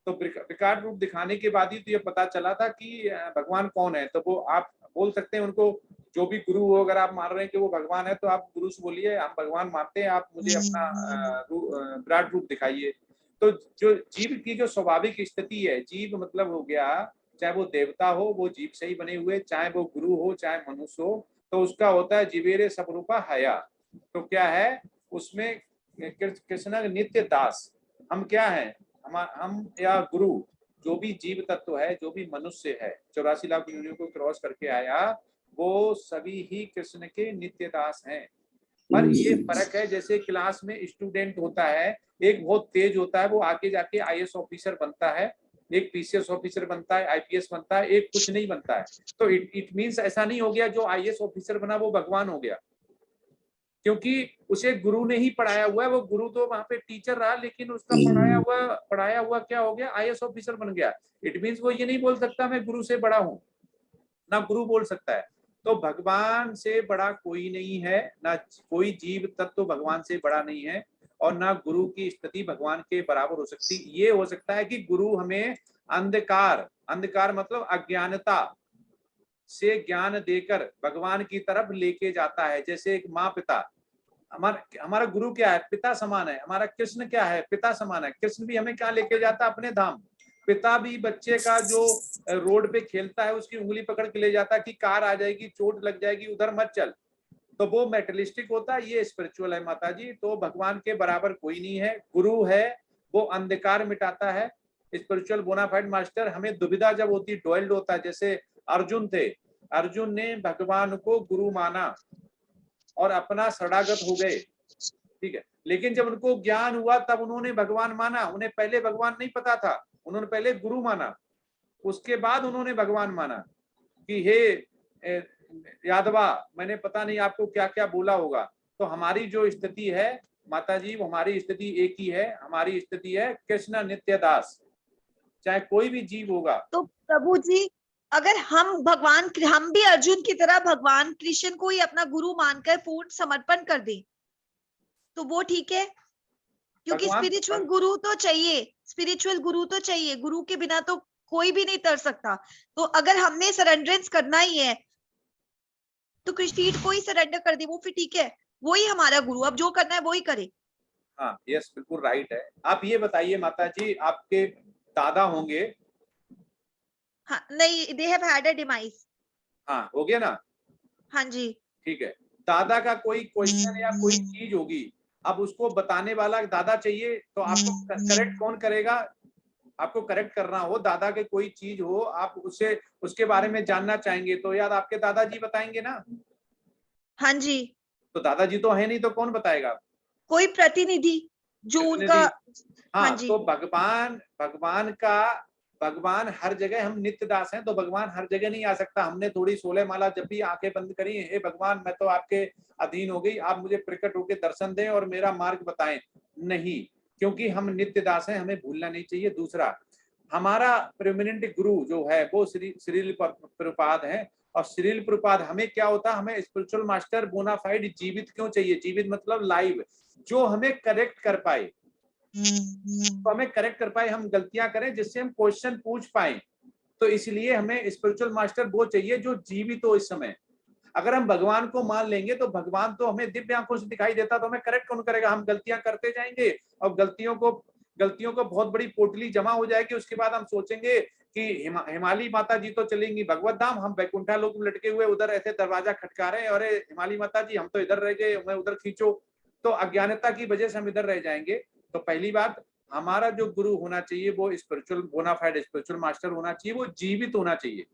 S2: तो विराट रूप दिखाने के बाद ही तो ये पता चला था कि भगवान कौन है। तो वो आप बोल सकते हैं उनको, जो भी गुरु हो, अगर आप मान रहे हैं कि वो भगवान है, तो आप गुरु से बोलिए हम भगवान मानते हैं, आप मुझे अपना विराट रूप दिखाइए। तो जो जीव की जो स्वाभाविक स्थिति है, जीव मतलब हो गया, चाहे वो देवता हो, वो जीव से ही बने हुए, चाहे वो गुरु हो चाहे मनुष्य हो, तो उसका होता है जीवेरे सब रूपा हया। तो क्या है उसमें, कृष्ण नित्य दास। हम क्या है, हम या गुरु, जो भी जीव तत्व है, जो भी मनुष्य है, 84 लाख योनियों को क्रॉस करके आया, वो सभी ही कृष्ण के नित्य दास हैं। पर ये फर्क है, जैसे क्लास में स्टूडेंट होता है, एक बहुत तेज होता है, वो आके जाके आईएएस ऑफिसर बनता है, एक पीसीएस ऑफिसर बनता है, आईपीएस बनता है, एक कुछ नहीं बनता है। तो इट मींस ऐसा नहीं हो गया जो आईएएस ऑफिसर बना वो भगवान हो गया, क्योंकि उसे गुरु ने ही पढ़ाया हुआ है। वो गुरु तो वहां पे टीचर रहा, लेकिन उसका पढ़ाया हुआ क्या हो गया, आईएएस ऑफिसर बन गया। इट मींस वो ये नहीं बोल सकता मैं गुरु से बड़ा हूँ, ना गुरु बोल सकता है। तो भगवान से बड़ा कोई नहीं है, ना कोई जीव तत्व भगवान से बड़ा नहीं है, और ना गुरु की स्थिति भगवान के बराबर हो सकती। ये हो सकता है कि गुरु हमें अंधकार मतलब अज्ञानता से ज्ञान देकर भगवान की तरफ लेके जाता है। जैसे एक माँ पिता, हमारा गुरु क्या है, पिता समान है। हमारा कृष्ण क्या है, पिता समान है। कृष्ण भी हमें क्या लेके जाता है, अपने धाम। पिता भी बच्चे का जो रोड पे खेलता है उसकी उंगली पकड़ के ले जाता है कि कार आ जाएगी, चोट लग जाएगी, उधर मत चल। तो वो मेटलिस्टिक होता है, ये स्पिरिचुअल है माता जी। तो भगवान के बराबर कोई नहीं है। गुरु है वो अंधकार मिटाता है, स्पिरिचुअल बोनाफाइड मास्टर। हमें दुविधा जब होती, डोइल्ड होता है, जैसे अर्जुन थे, अर्जुन ने भगवान को गुरु माना और अपना शरणागत हो गए, ठीक है। लेकिन जब उनको ज्ञान हुआ तब उन्होंने भगवान माना, उन्हें पहले भगवान नहीं पता था। उन्होंने पहले गुरु माना, उसके बाद उन्होंने भगवान माना कि हे यादवा, मैंने पता नहीं आपको क्या क्या बोला होगा। तो हमारी जो स्थिति है माता जी, वो हमारी स्थिति एक ही है, हमारी स्थिति है कृष्ण नित्य दास, चाहे कोई भी जीव होगा।
S10: तो प्रभु जी, अगर हम भी अर्जुन की तरह भगवान कृष्ण को ही अपना गुरु मानकर पूर्ण समर्पण कर दें, तो वो ठीक है? क्योंकि स्पिरिचुअल गुरु तो चाहिए, स्पिरिचुअल गुरु तो चाहिए, गुरु के बिना तो कोई भी नहीं तर सकता। तो अगर हमने सरेंडरेंस करना ही है तो कृष्ण को ही सरेंडर कर दे, वो फिर ठीक है, वो ही हमारा गुरु, अब जो करना है वो ही करे।
S2: हाँ, यस, बिल्कुल राइट है। आप ये बताइए माता जी, आपके दादा होंगे?
S10: हाँ, नहीं, they have had a demise.
S2: हाँ, हो गया ना?
S10: हाँ जी।
S2: ठीक है, दादा का कोई क्वेश्चन या कोई चीज होगी, अब उसको बताने वाला दादा चाहिए, तो आपको करेक्ट कौन करेगा? आपको करेक्ट करना हो, दादा के कोई चीज हो, आप उससे उसके बारे में जानना चाहेंगे, तो यार आपके दादाजी बताएंगे ना?
S10: हाँ जी।
S2: तो दादाजी तो है नहीं, तो कौन बताएगा?
S10: कोई प्रतिनिधि जो उनका।
S2: हाँ,
S10: हाँ जी।
S2: तो भगवान हर जगह, हम नित्य दास हैं तो भगवान हर जगह नहीं आ सकता। हमने थोड़ी 16 माला जब भी आंखें बंद करी, हे भगवान मैं तो आपके अधीन हो गई, आप मुझे प्रकट होकर दर्शन दें और मेरा मार्ग बताएं। नहीं, क्योंकि हम नित्य दास हैं, हमें भूलना नहीं चाहिए। दूसरा, हमारा प्रेमिनेंट गुरु जो है वो श्रील प्रभुपाद है, और श्रील प्रभुपाद हमें क्या होता है, हमें स्पिरिचुअल मास्टर बोनाफाइड जीवित क्यों चाहिए? जीवित मतलब लाइव, जो हमें करेक्ट कर पाए, तो हमें करेक्ट कर पाए, हम गलतियां करें जिससे हम क्वेश्चन पूछ पाए। तो इसलिए हमें स्पिरिचुअल मास्टर वो चाहिए जो जीवित हो इस समय। अगर हम भगवान को मान लेंगे तो भगवान तो हमें दिव्य आंखों से दिखाई देता, तो हमें करेक्ट कौन करेगा? हम गलतियां करते जाएंगे और गलतियों को बहुत बड़ी पोटली जमा हो जाएगी। उसके बाद हम सोचेंगे कि हिमालय माता जी तो चलेंगी भगवत धाम, हम बैकुंठा लोक में लटके हुए उधर ऐसे दरवाजा खटका रहे हैं, अरे हिमालय माता जी हम तो इधर रह गए, हमें उधर खींचो। तो अज्ञानता की वजह से हम इधर रह जाएंगे। तो पहली बात, हमारा जो गुरु होना चाहिए वो स्पिरिचुअल बोनाफाइड स्पिरिचुअल मास्टर होना चाहिए, वो जीवित होना चाहिए।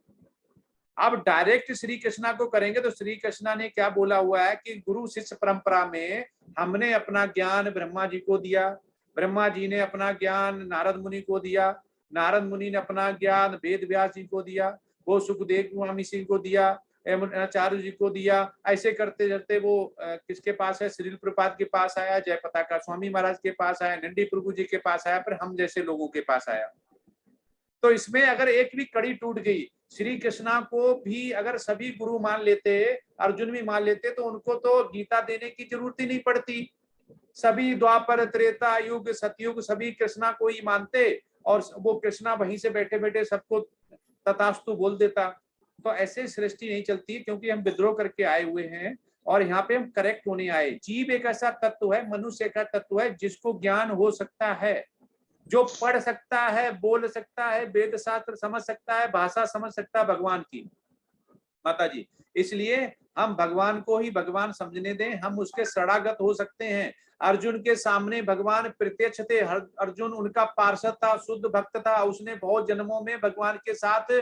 S2: अब डायरेक्ट श्री कृष्णा को करेंगे तो श्री कृष्णा ने क्या बोला हुआ है कि गुरु शिष्य परंपरा में हमने अपना ज्ञान ब्रह्मा जी को दिया, ब्रह्मा जी ने अपना ज्ञान नारद मुनि को दिया, नारद मुनि ने अपना ज्ञान वेद व्यास जी को दिया, वो सुखदेव गोस्वामी सिंह को दिया, आचार्य जी को दिया। ऐसे करते करते वो किसके पास है? श्रील प्रभुपाद के पास आया, जय पताका स्वामी महाराज के पास आया, नंदी प्रभु जी के पास आया, फिर हम जैसे लोगों के पास आया। तो इसमें अगर एक भी कड़ी टूट गई, श्री कृष्णा को भी अगर सभी गुरु मान लेते, अर्जुन भी मान लेते, तो उनको तो गीता देने की जरूरत ही नहीं पड़ती। सभी द्वापर त्रेता युग सतयुग सभी कृष्णा को ही मानते, और वो कृष्णा वहीं से बैठे बैठे सबको तथास्तु बोल देता। तो ऐसे सृष्टि नहीं चलती, क्योंकि हम विद्रोह करके आए हुए हैं और यहाँ पे हम करेक्ट होने आए। जीव एक ऐसा तत्व है, मनुष्य एक तत्व है जिसको ज्ञान हो सकता है, जो पढ़ सकता है, बोल सकता है, वेद शास्त्र समझ सकता है, भाषा समझ सकता है भगवान की माता जी। इसलिए हम भगवान को ही भगवान समझने दें, हम उसके शरणागत हो सकते हैं। अर्जुन के सामने भगवान प्रत्यक्ष थे, अर्जुन उनका पार्षद था, शुद्ध भक्त था, उसने बहुत जन्मों में भगवान के साथ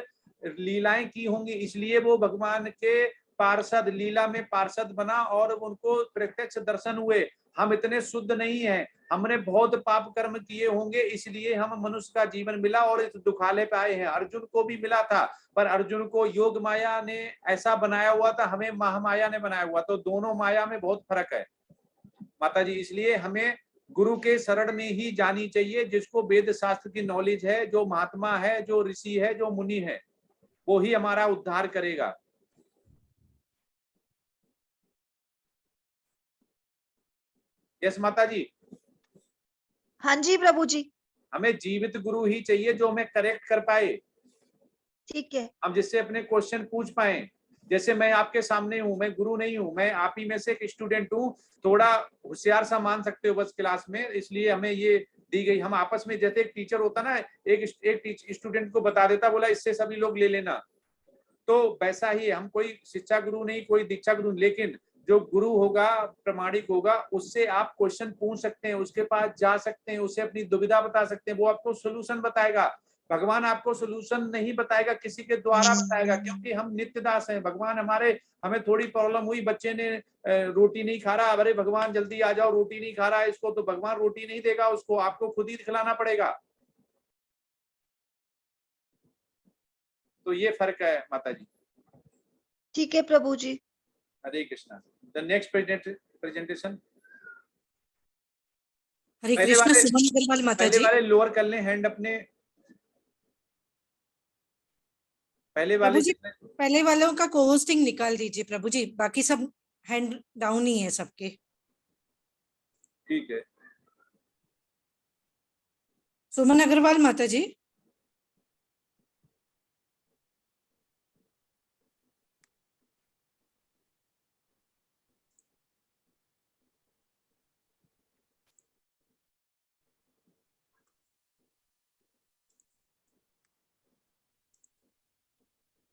S2: लीलाएं की होंगी, इसलिए वो भगवान के पार्षद, लीला में पार्षद बना और उनको प्रत्यक्ष दर्शन हुए। हम इतने शुद्ध नहीं हैं, हमने बहुत पाप कर्म किए होंगे, इसलिए हम मनुष्य का जीवन मिला और इस दुखालय पे आए हैं। अर्जुन को भी मिला था, पर अर्जुन को योग माया ने ऐसा बनाया हुआ था, हमें महामाया ने बनाया हुआ, तो दोनों माया में बहुत फर्क है माता जी। इसलिए हमें गुरु के शरण में ही जानी चाहिए, जिसको वेद शास्त्र की नॉलेज है, जो महात्मा है, जो ऋषि है, जो मुनि है, वो ही हमारा उद्धार करेगा। यस माता जी।
S10: हाँ जी प्रभु जी।
S2: हमें जीवित गुरु ही चाहिए जो हमें करेक्ट कर पाए,
S10: ठीक है।
S2: हम जिससे अपने क्वेश्चन पूछ पाए। जैसे मैं आपके सामने हूं, मैं गुरु नहीं हूं, मैं आप ही में से एक स्टूडेंट हूं, थोड़ा होशियार सा मान सकते हो बस क्लास में, इसलिए हमें ये दी गई। हम आपस में, जैसे एक टीचर होता ना, एक स्टूडेंट को बता देता, बोला इससे सभी लोग ले लेना, तो वैसा ही हम कोई शिक्षा गुरु नहीं, कोई दीक्षा गुरु, लेकिन जो गुरु होगा, प्रमाणिक होगा, उससे आप क्वेश्चन पूछ सकते हैं, उसके पास जा सकते हैं, उसे अपनी दुविधा बता सकते हैं, वो आपको सोल्यूशन बताएगा। भगवान आपको सोल्यूशन नहीं बताएगा, किसी के द्वारा बताएगा, क्योंकि हम नित्य दास हैं। भगवान हमें थोड़ी प्रॉब्लम हुई, बच्चे ने रोटी नहीं खा रहा, अरे भगवान जल्दी आ जाओ, रोटी नहीं खा रहा है इसको, तो भगवान रोटी नहीं देगा उसको, आपको खुद ही खिलाना पड़ेगा। तो ये फर्क है माता जी।
S10: ठीक है Prabhu ji.
S2: Hare Krishna. The next presentation.
S6: Hare
S2: पहले
S6: कृष्णा
S2: वाले
S6: सुमन अग्रवाल माता
S2: पहले
S6: जी।
S2: वाले लोअर कर लें हैंड अपने। पहले वाले
S6: प्रभु जी पहले वालों का को-होस्टिंग निकाल दीजिए प्रभु जी, बाकी सब हैंड डाउन ही है सबके।
S2: ठीक है।
S6: सुमन अग्रवाल माता जी।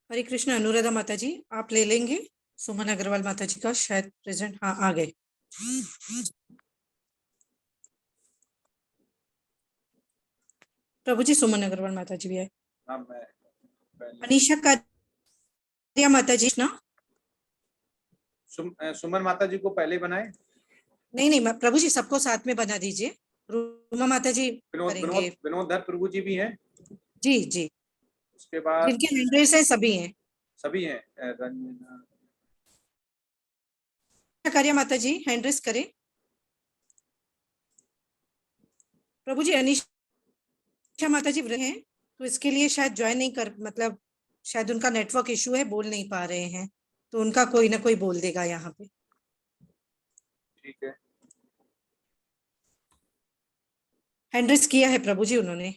S6: हरे कृष्णा अनुराधा माता जी, आप ले लेंगे सुमन अग्रवाल माता जी का, शायद प्रेजेंट, हाँ आ गए। प्रभु जी सुमन अग्रवाल माता जी भी आए।
S2: हाँ मैं
S6: अनीशा कारिया माता जी ना।
S2: सुमन माता जी को पहले बनाए।
S6: नहीं प्रभु जी सबको साथ में बना दीजिए। रूमा माता जी करेंगे।
S2: विनोदर प्रभु जी भी हैं।
S6: जी जी,
S2: उसके बाद
S6: जिनके हैंड रेस है सभी हैं।
S2: सभी हैं। रंजना
S6: कारिया माता जी हैंड रेस करें। प्रभु जी अनीशा माता जी हैं, तो इसके लिए शायद ज्वाइन नहीं कर, मतलब शायद उनका नेटवर्क इशू है, बोल नहीं पा रहे हैं, तो उनका कोई ना कोई बोल देगा यहाँ पे।
S2: ठीक है।
S6: हैंड रेस किया है प्रभु जी उन्होंने।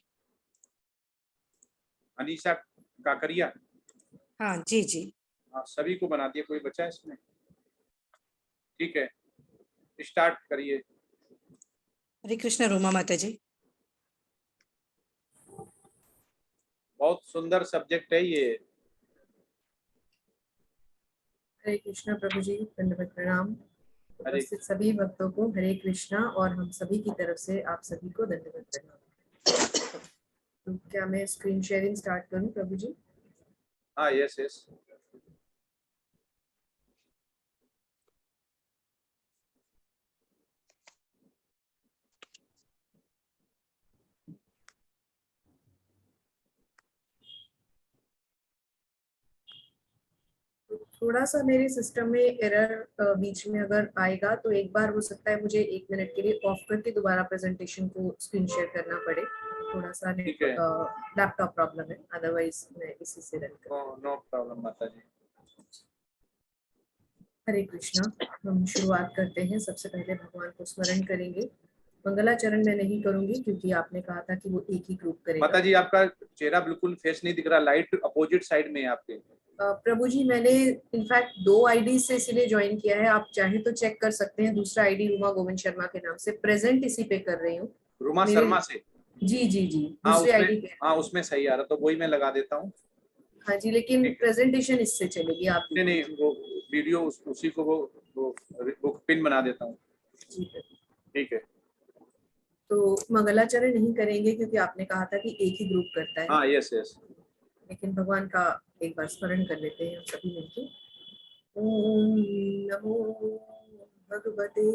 S2: अनीशा काकरिया।
S6: हाँ जी जी।
S2: हाँ सभी को बना दिया, कोई बचा है इसमें? ठीक है, स्टार्ट करिए।
S6: हरे कृष्णा रूमा माता जी।
S2: बहुत सुंदर सब्जेक्ट है ये।
S9: हरे कृष्णा प्रभु जी, दंडवत प्रणाम।
S2: हरे
S9: उपस्थित सभी भक्तों को हरे कृष्णा, और हम सभी की तरफ से आप सभी को दंडवत प्रणाम। तो क्या मैं स्क्रीन शेयरिंग स्टार्ट करूं प्रभु जी?
S2: हाँ यस यस।
S9: थोड़ा सा मेरे सिस्टम में एरर बीच में अगर आएगा तो एक बार हो सकता है मुझे 1 मिनट के लिए ऑफ करके दोबारा प्रेजेंटेशन को स्क्रीन शेयर करना पड़े। थोड़ा सा लैपटॉप प्रॉब्लम है, अदरवाइज मैं इसी से रन करूंगा।
S2: नो प्रॉब्लम माता जी।
S9: हरे कृष्णा। हम शुरुआत करते हैं। सबसे पहले भगवान को स्मरण करेंगे। मंगलाचरण मैं नहीं करूंगी क्योंकि आपने कहा था कि वो एक ही ग्रुप करेगा।
S2: माता जी आपका चेहरा बिल्कुल फेस नहीं दिख रहा, लाइट अपोजिट साइड में है आपके।
S9: प्रभु जी मैंने इनफैक्ट 2 आईडी से इसीलिए ज्वाइन किया है, आप चाहे तो चेक कर सकते हैं। दूसरा आईडी रूमा गोविंद शर्मा के नाम से प्रेजेंट इसी पे कर रही हूँ।
S2: रूमा शर्मा से?
S9: जी जी जी,
S2: हाँ
S9: दूसरे आईडी पे।
S2: हाँ उसमें सही आ रहा, तो वही मैं लगा देता हूँ।
S9: हाँ जी, लेकिन प्रेजेंटेशन इससे चलेगी। आप
S2: नहीं वो वीडियो उसी को वो पिन बना देता हूँ। ठीक है।
S9: तो मंगलाचरण नहीं करेंगे क्योंकि आपने कहा था कि एक ही ग्रुप करता है।
S2: हाँ यस यस।
S9: लेकिन भगवान का एक बार स्मरण कर लेते हैं हम सभी मिलकर। ओम नमो भगवते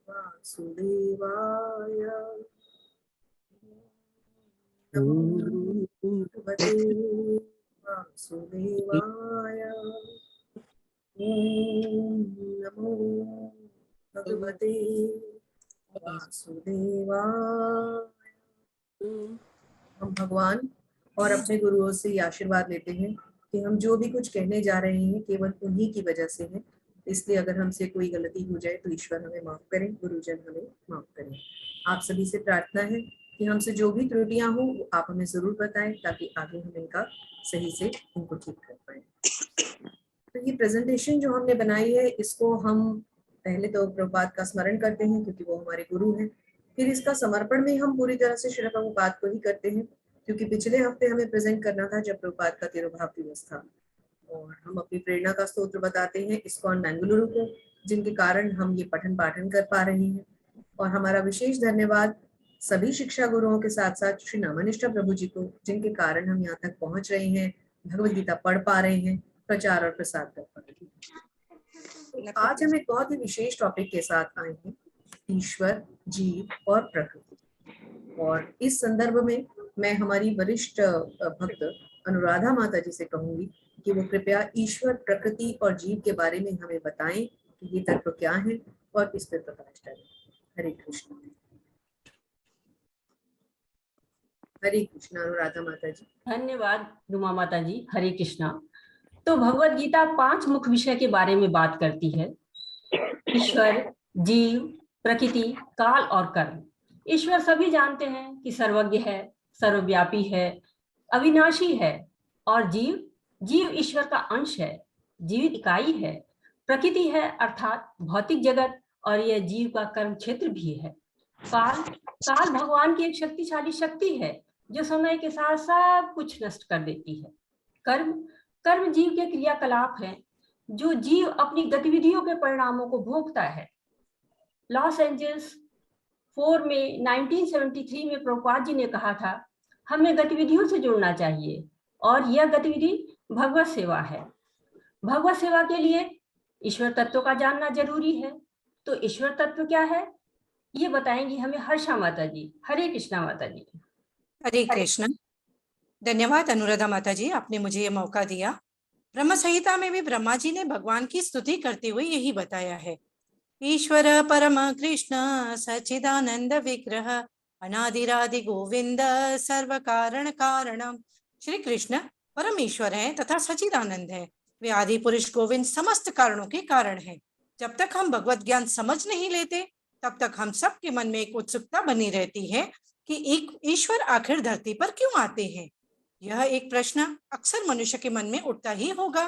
S9: वासुदेवाय। नमो भगवते वासुदेवाय। ओम नमो भगवते वासुदेवाय। हम भगवान और अपने गुरुओं से ये आशीर्वाद लेते हैं कि हम जो भी कुछ कहने जा रहे हैं केवल उन्हीं की वजह से है, इसलिए अगर हमसे कोई गलती हो जाए तो ईश्वर हमें माफ करें, गुरुजन हमें माफ करें। आप सभी से प्रार्थना है कि हमसे जो भी त्रुटियां हो वो आप हमें जरूर बताएं ताकि आगे हम इनका सही से इनको ठीक कर पाए। तो ये प्रेजेंटेशन जो हमने बनाई है इसको हम पहले तो प्रभुपाद का स्मरण करते हैं क्योंकि वो हमारे गुरु हैं। फिर इसका समर्पण में हम पूरी तरह से श्री प्रभुपाद को ही करते हैं क्योंकि पिछले हफ्ते हमें प्रेजेंट करना था जब प्रभुपाद का तिरुभाव दिवस था। और हम अपनी प्रेरणा का स्तोत्र बताते हैं इस्कॉन बेंगलुरु को, जिनके कारण हम ये पठन पाठन कर पा रहे हैं। और हमारा विशेष धन्यवाद सभी शिक्षा गुरुओं के साथ साथ श्री नामनिष्ठा प्रभु जी को, जिनके कारण हम यहाँ तक पहुंच रहे हैं, भगवद गीता पढ़ पा रहे हैं, प्रचार और प्रसार कर पा रहे हैं। तो आज हम एक बहुत ही विशेष टॉपिक के साथ आए हैं, ईश्वर, जीव और प्रकृति। और इस संदर्भ में मैं हमारी वरिष्ठ भक्त अनुराधा माता जी से कहूंगी कि वो कृपया ईश्वर, प्रकृति और जीव के बारे में हमें बताएं कि ये तत्व क्या है और इस पर प्रकाश डालें। हरे कृष्ण। हरे कृष्णा अनुराधा माता जी।
S11: धन्यवाद रुमा माता जी। हरे कृष्णा। तो भगवत गीता 5 मुख्य विषय के बारे में बात करती है: ईश्वर, जीव, प्रकृति, काल और कर्म। ईश्वर सभी जानते हैं कि सर्वज्ञ है, सर्वव्यापी है, अविनाशी है। और जीव ईश्वर का अंश है, जीवित इकाई है। प्रकृति है अर्थात भौतिक जगत, और यह जीव का कर्म क्षेत्र भी है। काल भगवान की एक शक्तिशाली शक्ति है जो समय के साथ सब कुछ नष्ट कर देती है। कर्म जीव के क्रियाकलाप हैं जो जीव अपनी गतिविधियों के परिणामों को भोगता है। लॉस एंजल्स 4 में 1973 में प्रभुपाद जी ने कहा था, हमें गतिविधियों से जुड़ना चाहिए, और यह गतिविधि भगवत सेवा है। भगवत सेवा के लिए ईश्वर तत्व का जानना जरूरी है। तो ईश्वर तत्व क्या है, ये बताएंगी हमें हर्षा माता जी। हरे कृष्णा माता जी।
S6: हरे कृष्ण। धन्यवाद अनुराधा माता जी, आपने मुझे ये मौका दिया। ब्रह्म संहिता में भी ब्रह्मा जी ने भगवान की स्तुति करते हुए यही बताया है: ईश्वर परम कृष्ण सच्चिदानंद विग्रह अनादिरादि गोविंद सर्व कारण कारणम। श्री कृष्ण परम ईश्वर है तथा सच्चिदानंद है। वे आदि पुरुष गोविंद समस्त कारणों के कारण हैं। जब तक हम भगवत ज्ञान समझ नहीं लेते तब तक हम सबके मन में एक उत्सुकता बनी रहती है कि एक ईश्वर आखिर धरती पर क्यों आते हैं। यह एक प्रश्न अक्सर मनुष्य के मन में उठता ही होगा,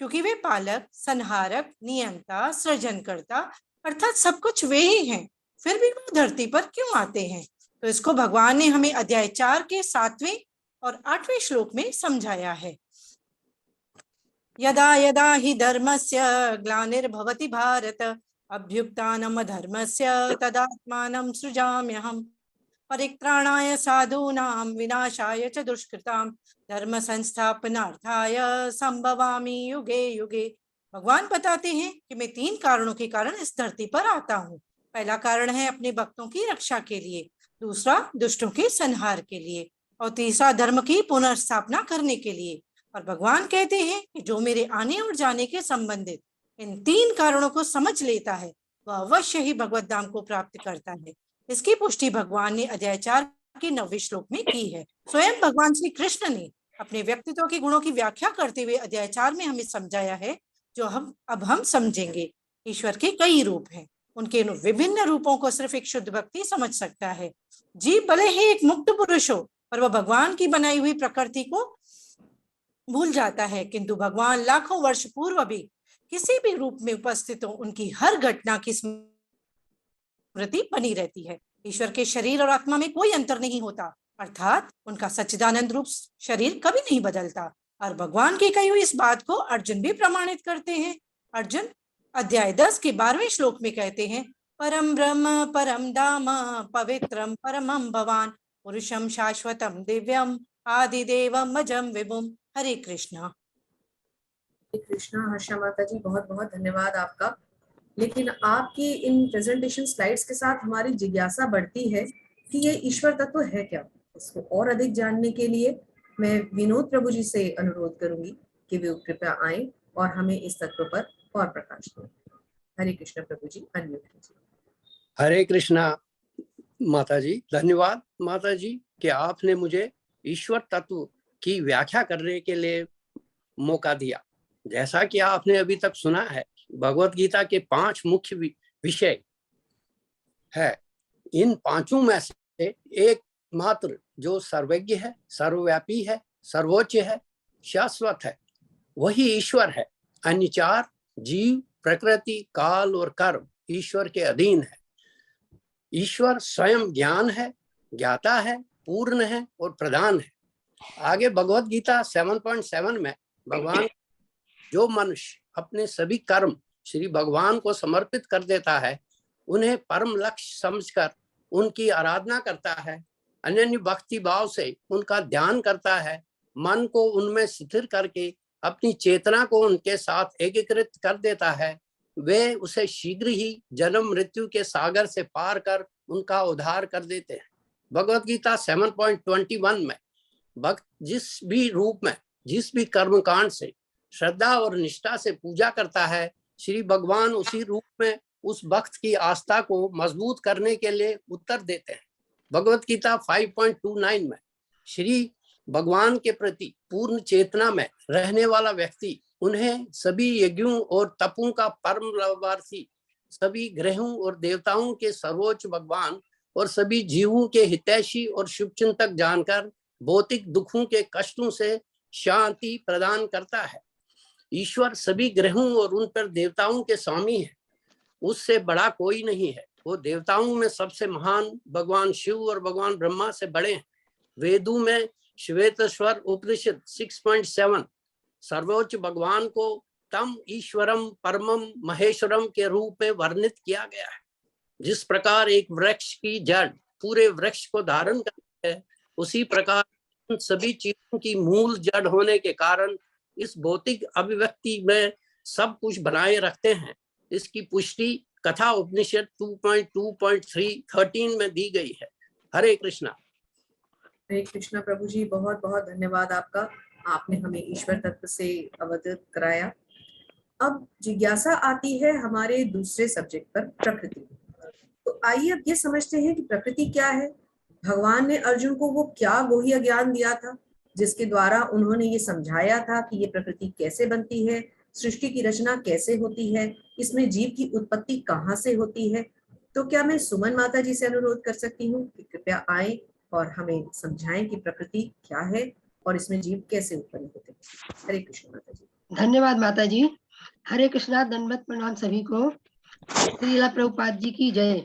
S6: क्योंकि वे पालक, संहारक, नियंता, सृजनकर्ता अर्थात सब कुछ वे ही हैं। फिर भी वो धरती पर क्यों आते हैं? तो इसको भगवान ने हमें अध्याय 4 के 7वें और 8वें श्लोक में समझाया है। यदा यदा हि धर्मस्य ग्लानिर्भवति भारत अभ्युत्थानम् धर्मस्य तदात्मानं सृजाम्यहम् परित्राणाय साधूनां विनाशाय च दुष्कृतां धर्म संस्थापनार्थाय संभवामि युगे युगे। भगवान बताते हैं कि मैं 3 कारणों के कारण इस धरती पर आता हूँ। पहला कारण है अपने भक्तों की रक्षा के लिए, दूसरा दुष्टों के संहार के लिए, और तीसरा धर्म की पुनर्स्थापना करने के लिए। और भगवान कहते हैं कि जो मेरे आने और जाने के संबंधित इन 3 कारणों को समझ लेता है वह अवश्य ही भगवत धाम को प्राप्त करता है। इसकी पुष्टि भगवान ने अध्याय 4 के 9वें श्लोक में की है। स्वयं भगवान श्री कृष्ण ने अपने व्यक्तित्व के गुणों की व्याख्या करते हुए अध्याय 4 में हमें समझाया है, जो हम समझेंगे। ईश्वर के कई रूप हैं, उनके विभिन्न रूपों को सिर्फ एक शुद्ध भक्ति समझ सकता है। जीव भले ही एक मुक्त पुरुष हो, पर वह भगवान की बनाई हुई प्रकृति को भूल जाता है, किंतु भगवान लाखों वर्ष पूर्व भी किसी भी रूप में उपस्थित हो, उनकी हर घटना की स्मृति बनी रहती है। ईश्वर के शरीर और आत्मा में कोई अंतर नहीं होता, अर्थात उनका सच्चिदानंद रूप शरीर कभी नहीं बदलता। और भगवान की कही हुई इस बात को अर्जुन भी प्रमाणित करते हैं। अर्जुन अध्याय 10 के 12वें श्लोक में कहते हैं, परम ब्रह्म परम धाम पवित्रम परमं भवान पुरुषम शाश्वतम दिव्यम आदिदेवम अजम विभुम। हरे कृष्णा।
S9: कृष्णा। हर्षा माता जी, बहुत बहुत धन्यवाद आपका। लेकिन आपकी इन प्रेजेंटेशन स्लाइड्स के साथ हमारी जिज्ञासा बढ़ती है कि ये ईश्वर तत्व है क्या। इसको और अधिक जानने के लिए मैं विनोद प्रभु जी से अनुरोध करूंगी कि वे कृपया आए और हमें इस तत्व पर और प्रकाश दें। हरे कृष्ण प्रभु जी, अनम्यूट कीजिए।
S12: हरे कृष्णा माता जी। धन्यवाद माता जी कि आपने मुझे ईश्वर तत्व की व्याख्या करने के लिए मौका दिया। जैसा कि आपने अभी तक सुना है, भगवत गीता के 5 मुख्य विषय है। इन 5 में से एक मात्र जो सर्वज्ञ है, सर्वव्यापी है, सर्वोच्च है, शाश्वत है, वही ईश्वर है। अन्य 4 जीव, प्रकृति, काल और कर्म ईश्वर के अधीन है। ईश्वर स्वयं ज्ञान है, ज्ञाता है, पूर्ण है और प्रधान है। आगे भगवत गीता 7.7 में भगवान, जो मनुष्य अपने सभी कर्म श्री भगवान को समर्पित कर देता है, उन्हें परम लक्ष्य समझकर उनकी आराधना करता है, अनन्य भक्ति भाव से उनका ध्यान करता है, मन को उनमें स्थिर करके अपनी चेतना को उनके साथ एकीकृत कर देता है, वे उसे शीघ्र ही जन्म मृत्यु के सागर से पार कर उनका उद्धार कर देते हैं। भगवत गीता 7.21 में भक्त जिस भी रूप में, जिस भी कर्मकांड से श्रद्धा और निष्ठा से पूजा करता है, श्री भगवान उसी रूप में उस भक्त की आस्था को मजबूत करने के लिए उत्तर देते हैं। भगवत गीता 5.29 में श्री भगवान के प्रति पूर्ण चेतना में रहने वाला व्यक्ति उन्हें सभी यज्ञों और तपों का परम लाभार्थी, सभी ग्रहों और देवताओं के सर्वोच्च भगवान और सभी जीवों के हितैषी और शुभचिंतक जानकर भौतिक दुखों के कष्टों से शांति प्रदान करता है। ईश्वर सभी ग्रहों और उन पर देवताओं के स्वामी है, उससे बड़ा कोई नहीं है। वो देवताओं में सबसे महान भगवान शिव और भगवान ब्रह्मा से बड़े हैं। वेदों में श्वेतेश्वर उपनिषद 6.7 सर्वोच्च भगवान को तम ईश्वरम परमम महेश्वरम के रूप में वर्णित किया गया है। जिस प्रकार एक वृक्ष की जड़ पूरे वृक्ष को धारण करती है, उसी प्रकार उन सभी चीजों की मूल जड़ होने के कारण इस भौतिक अभिव्यक्ति में सब कुछ बनाए रखते हैं। इसकी पुष्टि कथा उपनिषद 2.2.3 में दी गई है। हरे कृष्णा।
S9: हरे कृष्णा प्रभु जी, बहुत बहुत धन्यवाद आपका। आपने हमें ईश्वर तत्व से अवगत कराया। अब जिज्ञासा आती है हमारे दूसरे सब्जेक्ट पर, प्रकृति। तो आइए अब ये समझते हैं कि प्रकृति क्या है। भगवान ने अर्जुन को वो क्या गुह्य ज्ञान दिया था जिसके द्वारा उन्होंने ये समझाया था कि ये प्रकृति कैसे बनती है, सृष्टि की रचना कैसे होती है, इसमें जीव की उत्पत्ति कहाँ से होती है। तो क्या मैं सुमन माता जी से अनुरोध कर सकती हूँ कि कृपया आए और हमें समझाएं कि प्रकृति क्या है और इसमें जीव कैसे उत्पन्न होते हैं। हरे कृष्ण माता जी।
S13: धन्यवाद माता जी। हरे कृष्णा, दंडवत प्रणाम सभी को। श्रीला प्रभुपाद जी की जय।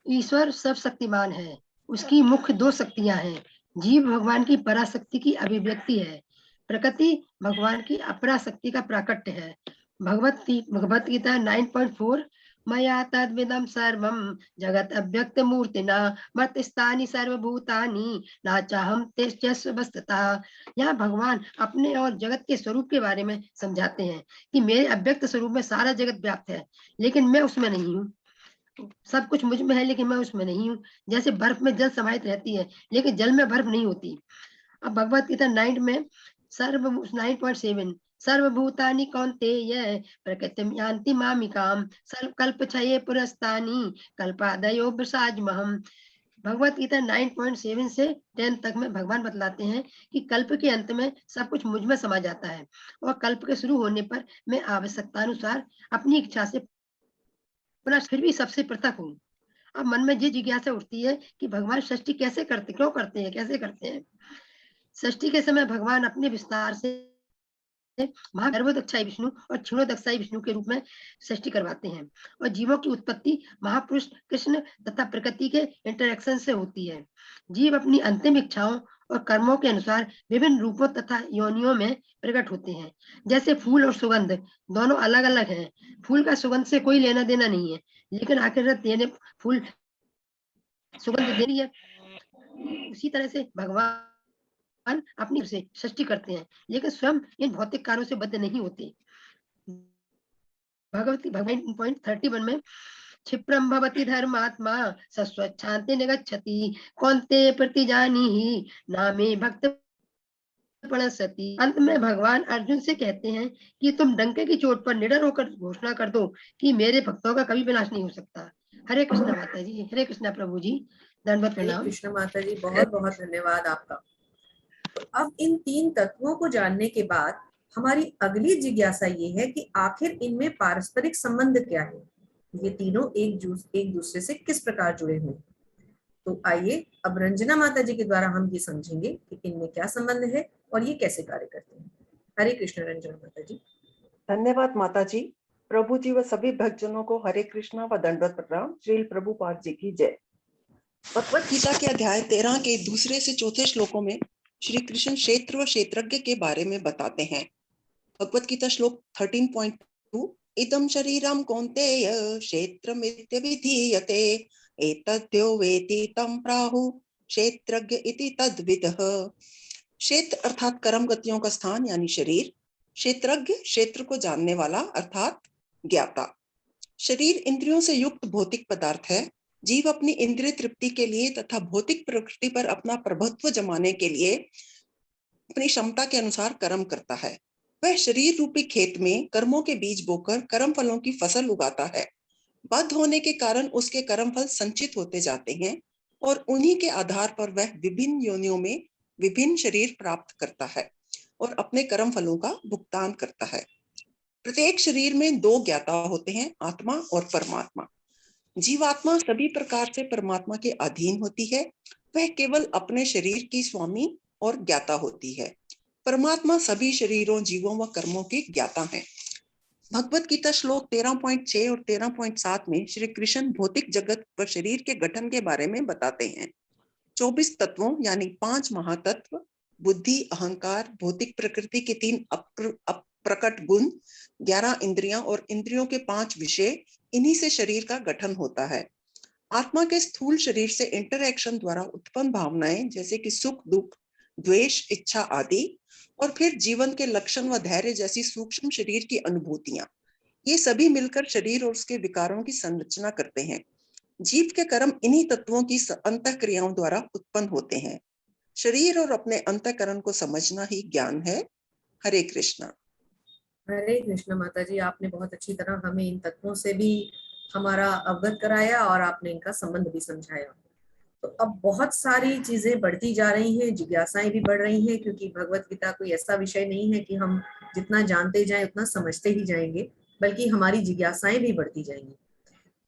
S13: ईश्वर सब शक्तिमान है, उसकी मुख्य दो शक्तियां हैं। जीव भगवान की पराशक्ति की अभिव्यक्ति है, प्रकृति भगवान की अपराशक्ति का प्राकट्य है। भगवत गीता 9.4 मया तद्विदं सर्वं जगत अव्यक्त मूर्तिना मत्स्थानि सर्वभूतानि न चाहम तेजस्व वस्तुतः। यहाँ भगवान अपने और जगत के स्वरूप के बारे में समझाते हैं कि मेरे अव्यक्त स्वरूप में सारा जगत व्याप्त है, लेकिन मैं उसमें नहीं हूँ। सब कुछ मुझ में है लेकिन मैं उसमें नहीं हूँ। जैसे बर्फ में जल समाहित रहती है लेकिन जल में बर्फ नहीं होती। अब भगवत गीता 9.7 सर्वभूतानि कौन्तेय प्रकृतिं यान्ति मामिकाम् कल्पक्षये पुरस्तानि कल्पादयो विसाजमहम्। भगवत गीता 9.7 से 10 तक में भगवान बतलाते हैं कि कल्प के अंत में सब कुछ मुझ में समा जाता है और कल्प के शुरू होने पर मैं आवश्यकतानुसार अपनी इच्छा से पुनः फिर भी सबसे पृथक हूँ। अब मन में ये जिज्ञासा उठती है कि भगवान सृष्टि कैसे करते, क्यों करते हैं, कैसे करते हैं। सृष्टि के समय भगवान अपने विस्तार से महागर्भोदक्षाई विष्णु और क्षीणोदक्षाई विष्णु के रूप में सृष्टि करवाते हैं और जीवों की उत्पत्ति महापुरुष कृष्ण तथा प्रकृति के इंटरेक्शन से होती है। जीव अपनी अंतिम इच्छाओं और कर्मों के अनुसार विभिन्न रूपों तथा योनियों में प्रकट होते हैं। जैसे फूल और सुगंध दोनों अलग अलग हैं। फूल का सुगंध से कोई लेना देना नहीं है, लेकिन आखिर देने फूल सुगंध दे रही है। उसी तरह से भगवान अपनी से सृष्टि करते हैं, लेकिन स्वयं इन भौतिक कार्यों से बद्ध नहीं होते। भगवान 31 में क्षिप्रम भवति धर्मात्मा सस्वच्छान्ति निगच्छति कौन्ते प्रतिजानीहि नामे भक्त प्रणश्यति। अंत में भगवान अर्जुन से कहते हैं कि तुम डंके की चोट पर निडर होकर घोषणा कर दो कि मेरे भक्तों का कभी विनाश नहीं हो सकता। हरे कृष्णा माता जी। हरे कृष्णा प्रभु जी, दंडवत प्रणाम।
S9: कृष्ण माता जी, बहुत बहुत धन्यवाद आपका। तो अब इन तीन तत्वों को जानने के बाद हमारी अगली जिज्ञासा ये है कि आखिर इनमें पारस्परिक संबंध क्या है, ये तीनों एक दूसरे से किस प्रकार जुड़े हुए हैं। तो आइए अब रंजना माता जी के द्वारा हम ये समझेंगे कि इनमें क्या संबंध है और ये कैसे कार्य करते हैं। हरे कृष्ण रंजना माता जी।
S14: धन्यवाद माता जी। प्रभु जी व सभी भक्तजनों को हरे कृष्णा व दंडवत प्रणाम। श्रील प्रभुपाद जी की जय। भगवत गीता के अध्याय 13 के दूसरे से चौथे श्लोकों में श्री कृष्ण क्षेत्र व क्षेत्रज्ञ के बारे में बताते हैं। भगवत गीता श्लोक 13.2 इदं शरीरं कौन्तेय क्षेत्रमित्यभिधीयते एतद्यो वेति तं प्राहुः क्षेत्रज्ञ इति तद्विदः। क्षेत्र अर्थात कर्म गतियों का स्थान यानी शरीर, क्षेत्रज्ञ क्षेत्र को जानने वाला अर्थात ज्ञाता। शरीर इंद्रियों से युक्त भौतिक पदार्थ है जीव अपनी इंद्रिय तृप्ति के लिए तथा भौतिक प्रकृति पर अपना प्रभुत्व जमाने के लिए अपनी क्षमता के अनुसार कर्म करता है। वह शरीर रूपी खेत में कर्मों के बीज बोकर कर्म फलों की फसल उगाता है। बद्ध होने के कारण उसके कर्म फल संचित होते जाते हैं और उन्हीं के आधार पर वह विभिन्न योनियों में विभिन्न शरीर प्राप्त करता है और अपने कर्म फलों का भुगतान करता है। प्रत्येक शरीर में दो ज्ञाता होते हैं, आत्मा और परमात्मा। जीवात्मा सभी प्रकार से परमात्मा के अधीन होती है। वह केवल अपने शरीर की स्वामी और ज्ञाता होती है। परमात्मा सभी शरीरों, जीवों व कर्मों के ज्ञाता हैं। भगवत गीता श्लोक 13.6 और 13.7 में श्री कृष्ण भौतिक जगत व शरीर के गठन के बारे में बताते हैं। 24 तत्वों यानी 5 महातत्व, बुद्धि, अहंकार, भौतिक प्रकृति के 3 अप्रकट गुण, 11 इंद्रियां और इंद्रियों के 5 विषय, इन्हीं से शरीर का गठन होता है। आत्मा के स्थूल शरीर से इंटरैक्शन द्वारा उत्पन्न भावनाएं जैसे कि सुख, दुख, द्वेष, इच्छा आदि, और फिर जीवन के लक्षण व धैर्य जैसी सूक्ष्म शरीर की अनुभूतियां, ये सभी मिलकर शरीर और उसके विकारों की संरचना करते हैं। जीव के कर्म इन्हीं तत्वों की अंतःक्रियाओं द्वारा उत्पन्न होते हैं। शरीर और अपने अंतःकरण को समझना ही ज्ञान है। हरे कृष्णा।
S9: हरे कृष्ण माता जी, आपने बहुत अच्छी तरह हमें इन तत्वों से भी हमारा अवगत कराया और आपने इनका संबंध भी समझाया। तो अब बहुत सारी चीजें बढ़ती जा रही हैं, जिज्ञासाएं भी बढ़ रही हैं, क्योंकि भगवत गीता कोई ऐसा विषय नहीं है कि हम जितना जानते जाएं उतना समझते ही जाएंगे, बल्कि हमारी जिज्ञासाएं भी बढ़ती जाएंगी।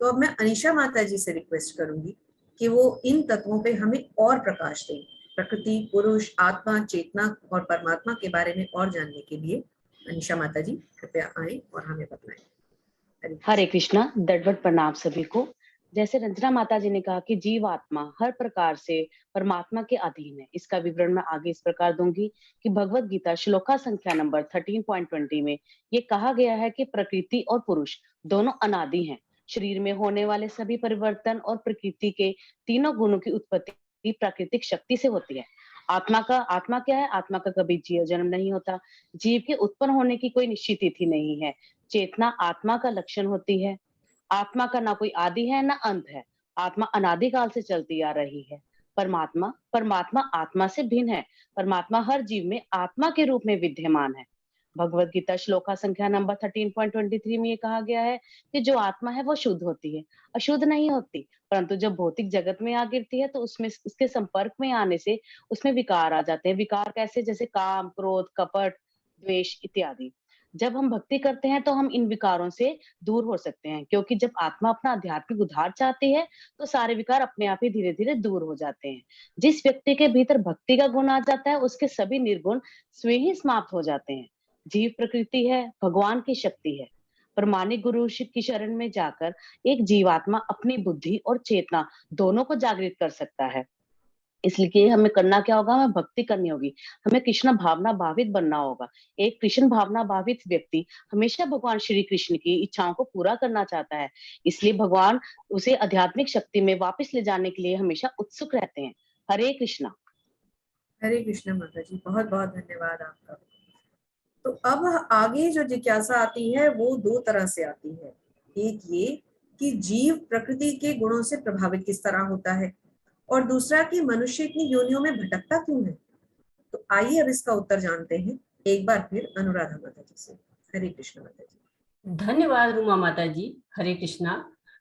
S9: तो अब मैं अनीशा माता जी से रिक्वेस्ट करूंगी कि वो इन तत्वों पे हमें और प्रकाश दें। प्रकृति, पुरुष, आत्मा, चेतना और परमात्मा के बारे में और जानने के लिए अनीशा माता जी कृपया आए और हमें बताएं।
S15: हरे कृष्णा, दंडवत प्रणाम सभी को। जैसे रंजना माता जी ने कहा कि जीवात्मा हर प्रकार से परमात्मा के अधीन है, इसका विवरण मैं आगे इस प्रकार दूंगी कि भगवत गीता श्लोका संख्या नंबर 13.20 में ये कहा गया है कि प्रकृति और पुरुष दोनों अनादि हैं। शरीर में होने वाले सभी परिवर्तन और प्रकृति के तीनों गुणों की उत्पत्ति प्राकृतिक शक्ति से होती है। आत्मा क्या है? आत्मा का कभी जन्म नहीं होता। जीव के उत्पन्न होने की कोई निश्चित तिथि नहीं है। चेतना आत्मा का लक्षण होती है। आत्मा का ना कोई आदि है ना अंत है। आत्मा अनादिकाल से चलती आ रही है। परमात्मा आत्मा से भिन्न है। परमात्मा हर जीव में आत्मा के रूप में विद्यमान है। भगवत गीता श्लोका संख्या नंबर 13.23 में ये कहा गया है कि जो आत्मा है वो शुद्ध होती है, अशुद्ध नहीं होती। परंतु जब भौतिक जगत में आ गिरती है तो उसमें उसके संपर्क में आने से उसमें विकार आ जाते हैं। विकार कैसे? जैसे काम, क्रोध, कपट, द्वेष इत्यादि। जब हम भक्ति करते हैं तो हम इन विकारों से दूर हो सकते हैं, क्योंकि जब आत्मा अपना आध्यात्मिक उद्धार चाहती है तो सारे विकार अपने आप ही धीरे धीरे दूर हो जाते हैं। जिस व्यक्ति के भीतर भक्ति का गुण आ जाता है उसके सभी निर्गुण स्वयं ही समाप्त हो जाते हैं। जीव प्रकृति है, भगवान की शक्ति है। प्रमाणिक गुरु की शरण में जाकर एक जीवात्मा अपनी बुद्धि और चेतना दोनों को जागृत कर सकता है। इसलिए हमें करना क्या होगा? हमें भक्ति करनी होगी, हमें कृष्ण भावना भावित बनना होगा। एक कृष्ण भावना भावित व्यक्ति हमेशा भगवान श्री कृष्ण की इच्छाओं को पूरा करना चाहता है, इसलिए भगवान उसे आध्यात्मिक शक्ति में वापस ले जाने के लिए हमेशा उत्सुक रहते हैं। हरे कृष्णा।
S9: हरे कृष्ण माता जी, बहुत बहुत धन्यवाद आपका। तो अब आगे जो जिज्ञासा आती है वो दो तरह से आती है। एक ये कि जीव प्रकृति के गुणों से प्रभावित किस तरह होता है, और दूसरा कि मनुष्य इतनी योनियों में भटकता क्यों है। तो आइए अब इसका उत्तर जानते हैं एक बार फिर अनुराधा माता जी से। हरे कृष्ण माता जी।
S11: धन्यवाद रूमा माता जी। हरे कृष्णा।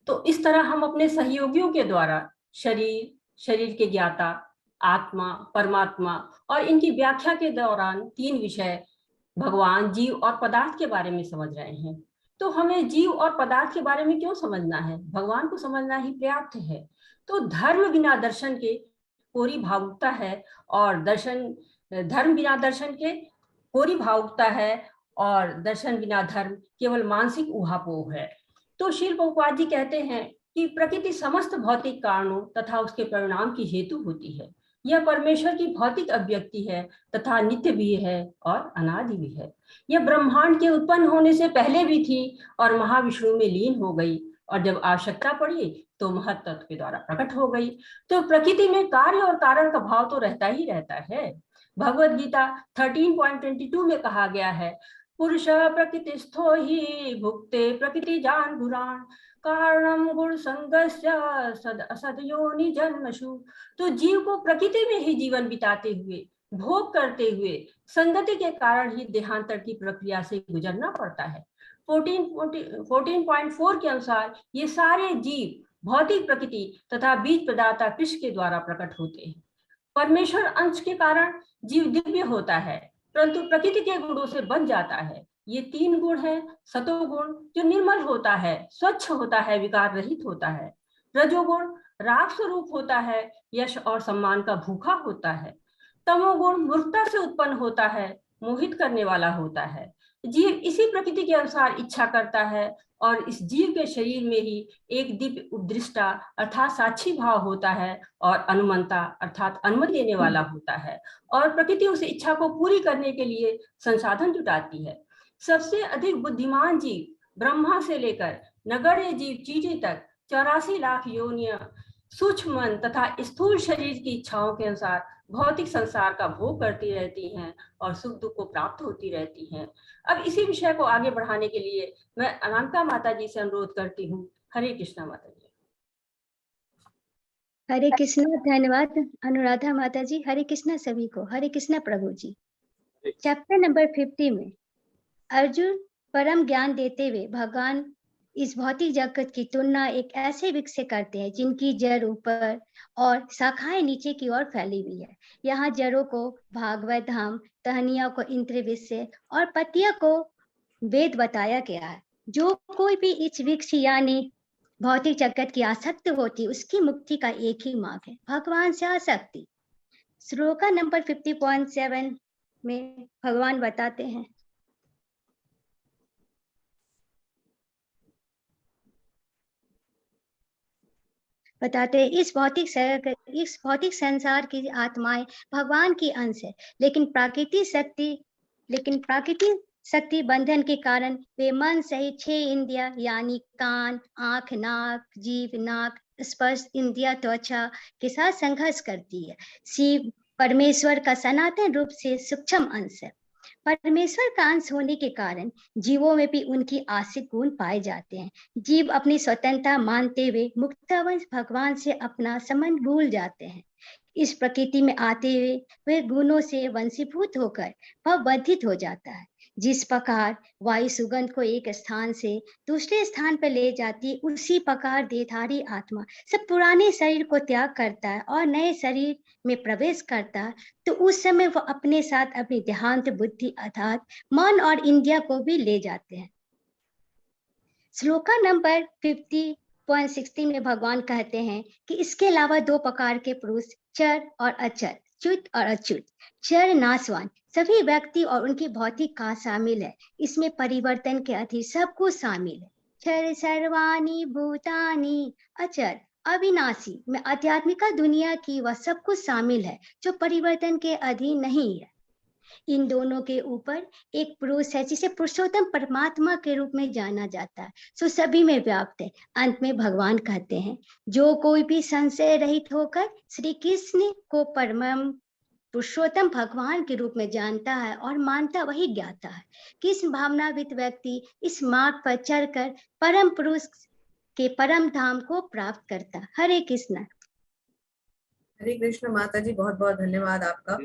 S11: तो इस तरह हम अपने सहयोगियों के द्वारा शरीर के ज्ञाता, आत्मा, परमात्मा और इनकी व्याख्या के दौरान 3 विषय भगवान, जीव और पदार्थ के बारे में समझ रहे हैं। तो हमें जीव और पदार्थ के बारे में क्यों समझना है? भगवान को समझना ही पर्याप्त है। तो धर्म बिना दर्शन के कोरी भावुकता है, और धर्म बिना दर्शन के कोरी भावुकता है, और दर्शन बिना धर्म केवल मानसिक ऊहापोह है। तो श्रील प्रभुपाद जी कहते हैं कि प्रकृति समस्त भौतिक कारणों तथा उसके परिणाम की हेतु होती है। यह परमेश्वर की भौतिक अभिव्यक्ति है तथा नित्य भी है और अनादि भी है। यह ब्रह्मांड के उत्पन्न होने से पहले भी थी और महाविष्णु में लीन हो गई, और जब आवश्यकता पड़ी तो महत तत्व के द्वारा प्रकट हो गई। तो प्रकृति में कार्य और कारण का भाव तो रहता ही रहता है। भगवत गीता 13.22 में कहा गया है, पुरुष प्रकृतिस्थो ही भुक्ते प्रकृति जान पुराण। कारणम गुण संगस्य सदयोनि जन्मशु। तो जीव को प्रकृति में ही जीवन बिताते हुए, भोग करते हुए, संगति के कारण ही देहांतर की प्रक्रिया से गुजरना पड़ता है। 14.4 के अनुसार ये सारे जीव भौतिक प्रकृति तथा बीज प्रदाता कृष्ण के द्वारा प्रकट होते हैं। परमेश्वर अंश के कारण जीव दिव्य होता है, परंतु प्रकृति के गुणों से बन जाता है। ये 3 गुण हैं। सतोगुण जो निर्मल होता है, स्वच्छ होता है, विकार रहित होता है। रजोगुण राग स्वरूप होता है, यश और सम्मान का भूखा होता है। तमोगुण मूर्खता से उत्पन्न होता है, मोहित करने वाला होता है। जीव इसी प्रकृति के अनुसार इच्छा करता है और इस जीव के शरीर में ही एक दिव्य उपदृष्टा अर्थात साक्षी भाव होता है और अनुमंता अर्थात अनुमति देने वाला होता है, और प्रकृति उस इच्छा को पूरी करने के लिए संसाधन जुटाती है। सबसे अधिक बुद्धिमान जीव ब्रह्मा से लेकर नगण्य जीव चींटी तक 84 लाख योनियां सूक्ष्म मन तथा स्थूल शरीर की इच्छाओं के अनुसार भौतिक संसार का भोग करती रहती हैं और सुख दुख को प्राप्त होती रहती हैं। अब इसी विषय को आगे बढ़ाने के लिए मैं अनामिका माता जी से अनुरोध करती हूँ। हरे कृष्णा माता जी।
S16: हरे कृष्णा। धन्यवाद अनुराधा माता जी। हरे कृष्णा सभी को। हरे कृष्णा प्रभु जी। चैप्टर नंबर 50 में अर्जुन परम ज्ञान देते हुए भगवान इस भौतिक जगत की तुलना एक ऐसे वृक्ष से करते हैं जिनकी जड़ ऊपर और शाखाएं नीचे की ओर फैली हुई है। यहाँ जड़ों को भागवत धाम, टहनियों को इंद्र विषय और पत्तियों को वेद बताया गया है। जो कोई भी इस वृक्ष यानी भौतिक जगत की आसक्त होती, उसकी मुक्ति का एक ही मार्ग है, भगवान से आसक्ति। श्लोका नंबर 50.7 में भगवान बताते हैं, इस भौतिक संसार की आत्माएं भगवान की अंश है, लेकिन प्राकृतिक शक्ति बंधन के कारण वे मन सहित 6 इंद्रिया यानी कान, आंख, नाक, जीभ, नाक, स्पर्श इंद्रिया, त्वचा के साथ संघर्ष करती है। शिव परमेश्वर का सनातन रूप से सूक्ष्म अंश है। परमेश्वर का अंश होने के कारण जीवों में भी उनकी आशिक गुण पाए जाते हैं। जीव अपनी स्वतंत्रता मानते हुए मुक्तवंश भगवान से अपना संबंध भूल जाते हैं। इस प्रकृति में आते हुए वे गुणों से वंशीभूत होकर भवबंधित हो जाता है। जिस प्रकार वायु सुगंध को एक स्थान से दूसरे स्थान पर ले जाती, उसी प्रकार देहधारी आत्मा सब पुराने शरीर को त्याग करता है और नए शरीर में प्रवेश करता है, तो उस समय वो अपने साथ अपनी देहांत बुद्धि अर्थात मन और इंद्रिया को भी ले जाते हैं। श्लोका नंबर 50.16 में भगवान कहते हैं कि इसके अलावा 2 प्रकार के पुरुष, चर और अचर, च्युत और अच्युत। चर नाशवान सभी व्यक्ति और उनकी भौतिक का शामिल है, इसमें परिवर्तन के अधीन सब कुछ शामिल है। चर सर्वाणि भूतानि, अचर अविनाशी में आध्यात्मिक दुनिया की वह सब कुछ शामिल है जो परिवर्तन के अधीन नहीं है। इन दोनों के ऊपर एक पुरुष है जिसे पुरुषोत्तम परमात्मा के रूप में जाना जाता है, सो सभी में व्याप्त है। अंत में भगवान कहते हैं, जो कोई भी संशय रहित होकर श्री कृष्ण को परम पुरुषोत्तम भगवान के रूप में जानता है और मानता, वही ज्ञाता है। कृष्ण भावनावित व्यक्ति इस मार्ग पर चलकर परम पुरुष के परम धाम को प्राप्त करता। हरे कृष्ण।
S9: हरे कृष्ण माता जी, बहुत बहुत धन्यवाद आपका।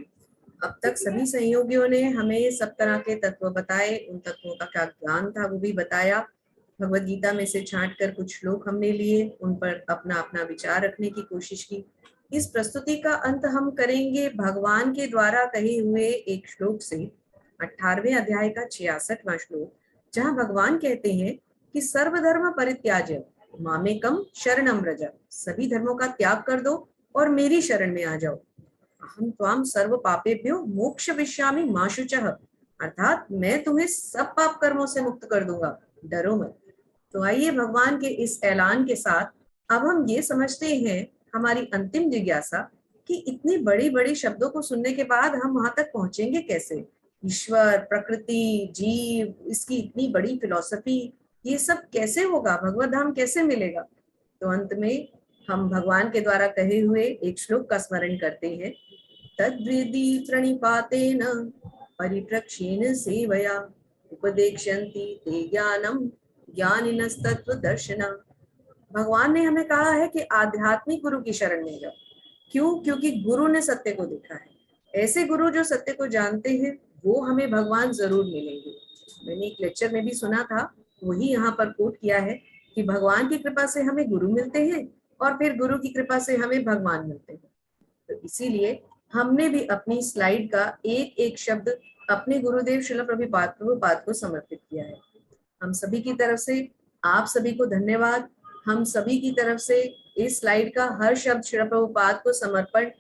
S9: अब तक सभी सहयोगियों ने हमें सब तरह के तत्व बताए, उन तत्वों का क्या ज्ञान था वो भी बताया। भगवत गीता में से छांट कर कुछ श्लोक हमने लिए, उन पर अपना अपना विचार रखने की कोशिश की। इस प्रस्तुति का अंत हम करेंगे भगवान के द्वारा कहे हुए एक श्लोक से, 18वें अध्याय का 66वां श्लोक, जहाँ भगवान कहते हैं कि सर्वधर्म परित्याज्य मामेकम शरणम व्रज, सभी धर्मों का त्याग कर दो और मेरी शरण में आ जाओ। अहम त्वाम सर्व पापेभ्यो मोक्ष विष्यामि मा शुचः, अर्थात मैं तुम्हें सब पाप कर्मों से मुक्त कर दूंगा, डरो मत। तो आइए भगवान के इस ऐलान के साथ अब हम ये समझते हैं, हमारी अंतिम जिज्ञासा, कि इतनी बड़ी बड़ी शब्दों को सुनने के बाद हम वहां तक पहुंचेंगे कैसे। ईश्वर, प्रकृति, जीव, इसकी इतनी बड़ी फिलॉसफी, ये सब कैसे होगा, भगवत धाम कैसे मिलेगा। तो अंत में हम भगवान के द्वारा कहे हुए एक श्लोक का स्मरण करते हैं। तद्विधि प्रणिपातेन परिप्रक्षेण सेवया उपदेक्ष्यन्ति ते ज्ञानम ज्ञानिनस्तत्त्वदर्शिनः भगवान ने हमें कहा है कि आध्यात्मिक गुरु की शरण में जाओ। क्यों? क्योंकि गुरु ने सत्य को देखा है। ऐसे गुरु जो सत्य को जानते हैं वो हमें भगवान जरूर मिलेंगे। मैंने एक लेक्चर में भी सुना था, वही यहाँ पर कोट किया है कि भगवान की कृपा से हमें गुरु मिलते हैं और फिर गुरु की कृपा से हमें भगवान मिलते हैं। तो इसीलिए हमने भी अपनी स्लाइड का एक एक शब्द अपने गुरुदेव श्रील प्रभुपाद को समर्पित किया है। हम सभी की तरफ से आप सभी को धन्यवाद। हम सभी की तरफ से इस स्लाइड का हर शब्द श्रील प्रभुपाद को समर्पण।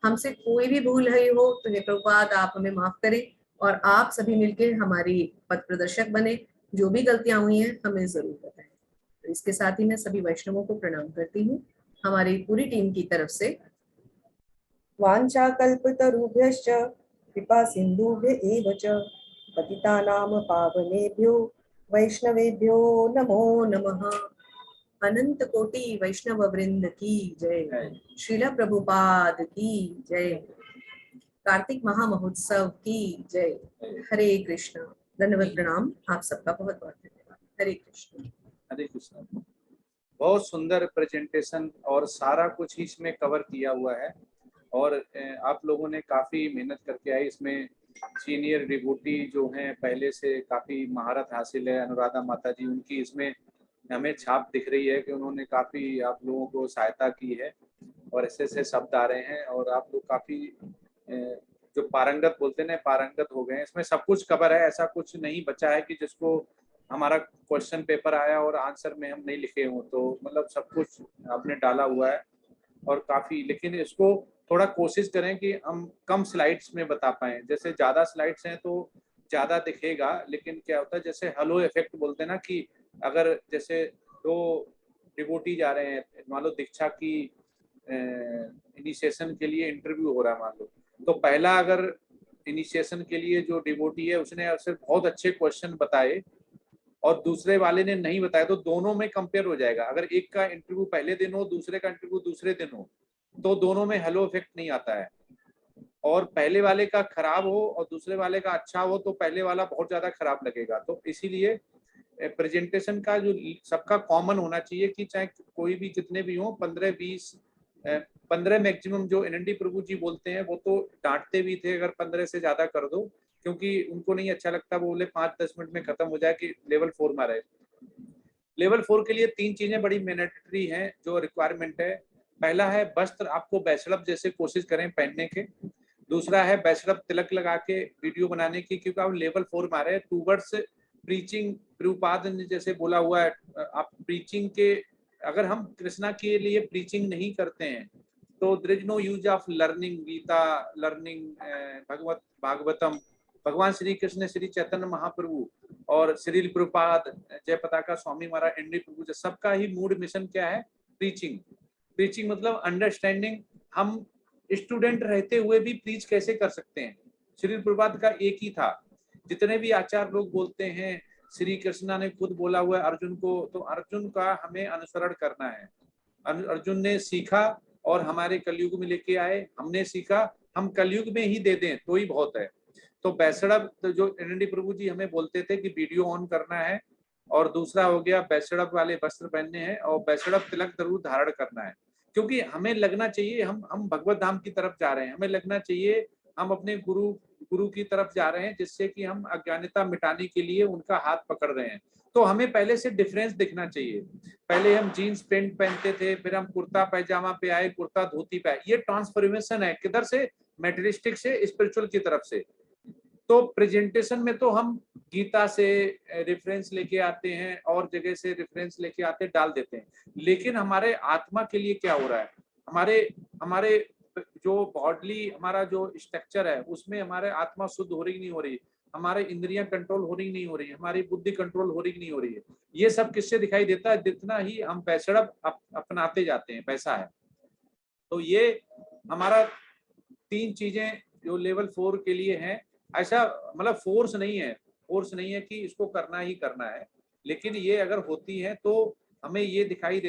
S9: हमसे कोई भी भूल हुई हो तो हे प्रभुपाद आप हमें माफ करें और आप सभी मिलकर हमारी पथ प्रदर्शक बने। जो भी गलतियां हुई हैं हमें जरूर बताएं। तो इसके साथ ही मैं सभी वैष्णवों को प्रणाम करती हूँ हमारी पूरी टीम की तरफ से। वाञ्छाकल्पतरुभ्यश्च कृपा सिन्धुभ्य एव च पतितानां पावनेभ्यो वैष्णवेभ्यो नमो नमः। अनंत कोटि वैष्णव वृंद की जय। श्रील प्रभुपाद की जय। कार्तिक महामहोत्सव की जय। हरे कृष्ण। धन्यवाद, प्रणाम। आप सबका बहुत बहुत धन्यवाद। हरे कृष्ण।
S2: हरे कृष्ण। बहुत सुंदर प्रेजेंटेशन और सारा कुछ ही इसमें कवर किया हुआ है और आप लोगों ने काफ़ी मेहनत करके आए। इसमें सीनियर डिवोटी जो हैं पहले से काफ़ी महारत हासिल है। अनुराधा माता जी, उनकी इसमें हमें छाप दिख रही है कि उन्होंने काफ़ी आप लोगों को सहायता की है और ऐसे शब्द आ रहे हैं और आप लोग काफ़ी जो पारंगत बोलते हैं पारंगत हो गए हैं। इसमें सब कुछ कवर है, ऐसा कुछ नहीं बचा है कि जिसको हमारा क्वेश्चन पेपर आया और आंसर में हम नहीं लिखे हों। तो मतलब सब कुछ आपने डाला हुआ है और काफ़ी, लेकिन इसको थोड़ा कोशिश करें कि हम कम स्लाइड्स में बता पाएँ। जैसे ज़्यादा स्लाइड्स हैं तो ज़्यादा दिखेगा, लेकिन क्या होता है जैसे हेलो इफेक्ट बोलते हैं ना, कि अगर जैसे 2 डिवोटी जा रहे हैं, मान लो दीक्षा की इनिशिएशन के लिए इंटरव्यू हो रहा है मान लो, तो पहला अगर इनिशिएशन के लिए जो डिवोटी है उसने सिर्फ बहुत अच्छे क्वेश्चन बताए और दूसरे वाले ने नहीं बताया तो दोनों में कंपेयर हो जाएगा। अगर एक का इंटरव्यू पहले दिन हो, दूसरे का इंटरव्यू दूसरे दिन हो, तो दोनों में हेलो इफेक्ट नहीं आता है। और पहले वाले का खराब हो और दूसरे वाले का अच्छा हो तो पहले वाला बहुत ज्यादा खराब लगेगा। तो इसीलिए प्रेजेंटेशन का जो सबका कॉमन होना चाहिए कि चाहे कोई भी जितने भी हो 15 मैक्सिमम। जो एनएनडी प्रभु जी बोलते हैं वो तो डांटते भी थे अगर 15 से ज्यादा कर दो, क्योंकि उनको नहीं अच्छा लगता। वो बोले 5-10 मिनट में खत्म हो जाए कि लेवल 4 में रहे। लेवल 4 के लिए 3 चीजें बड़ी मैंडेटरी हैं जो रिक्वायरमेंट है। पहला है वस्त्र, आपको बैचलर जैसे कोशिश करें पहनने के। दूसरा है बैचलर तिलक लगा के वीडियो बनाने की, क्योंकि आप लेवल 4 में आ रहे हैं। टूवर्ड्स प्रीचिंग, प्रभुपाद ने जैसे बोला हुआ है, आप प्रीचिंग के, अगर हम कृष्णा के लिए प्रीचिंग नहीं करते हैं तो there is no use of learning Gita, learning Bhagavatam. भगवान श्री कृष्ण, श्री चैतन्य महाप्रभु और श्रील प्रभुपाद, जय पताका स्वामी महाराज, एनडी प्रभु, सबका ही मूड मिशन क्या है? प्रीचिंग। प्रीचिंग मतलब अंडरस्टैंडिंग। हम स्टूडेंट रहते हुए भी प्रीच कैसे कर सकते हैं? श्रील प्रभुपाद का एक ही था। जितने भी आचार्य लोग बोलते हैं, श्री कृष्णा ने खुद बोला हुआ है अर्जुन को, तो अर्जुन का हमें अनुसरण करना है। अर्जुन ने सीखा और हमारे कलयुग में लेके आए, हमने सीखा, हम कलयुग में ही दे दें तो ही बहुत है। तो बैसड़ब, तो जो एनडी प्रभु जी हमें बोलते थे कि वीडियो ऑन करना है, और दूसरा हो गया बैसड़ब वाले वस्त्र पहनने हैं और बैसड़ब तिलक जरूर धारण करना है। क्योंकि हमें लगना चाहिए हम भगवत धाम की तरफ जा रहे हैं, हमें लगना चाहिए हम अपने गुरु की तरफ जा रहे हैं, जिससे कि हम अज्ञानता मिटाने के लिए उनका हाथ पकड़ रहे हैं। तो हमें पहले से डिफरेंस दिखना चाहिए। पहले हम जीन्स पैंट पहनते थे, फिर हम कुर्ता पैजामा पे आए, कुर्ता धोती पे आए। ये ट्रांसफॉर्मेशन है, किधर से? मेटेरियलिस्टिक से स्पिरिचुअल की तरफ से। तो प्रेजेंटेशन में तो हम गीता से रेफरेंस लेके आते हैं और जगह से रेफरेंस लेके आते डाल देते हैं, लेकिन हमारे आत्मा के लिए क्या हो रहा है? हमारे जो बॉडली, हमारा जो स्ट्रक्चर है उसमें हमारे आत्मा शुद्ध हो रही नहीं हो रही, हमारे इंद्रियां कंट्रोल हो रही नहीं हो रही, हमारी बुद्धि कंट्रोल हो रही नहीं हो रही है। ये सब किससे दिखाई देता है? जितना ही हम पैसड़ब अपनाते जाते हैं, पैसा है। तो ये हमारा 3 चीजें जो लेवल 4 के लिए हैं। ऐसा मतलब फोर्स नहीं है कि इसको करना ही करना है, लेकिन ये अगर होती है तो हमें ये दिखाई देता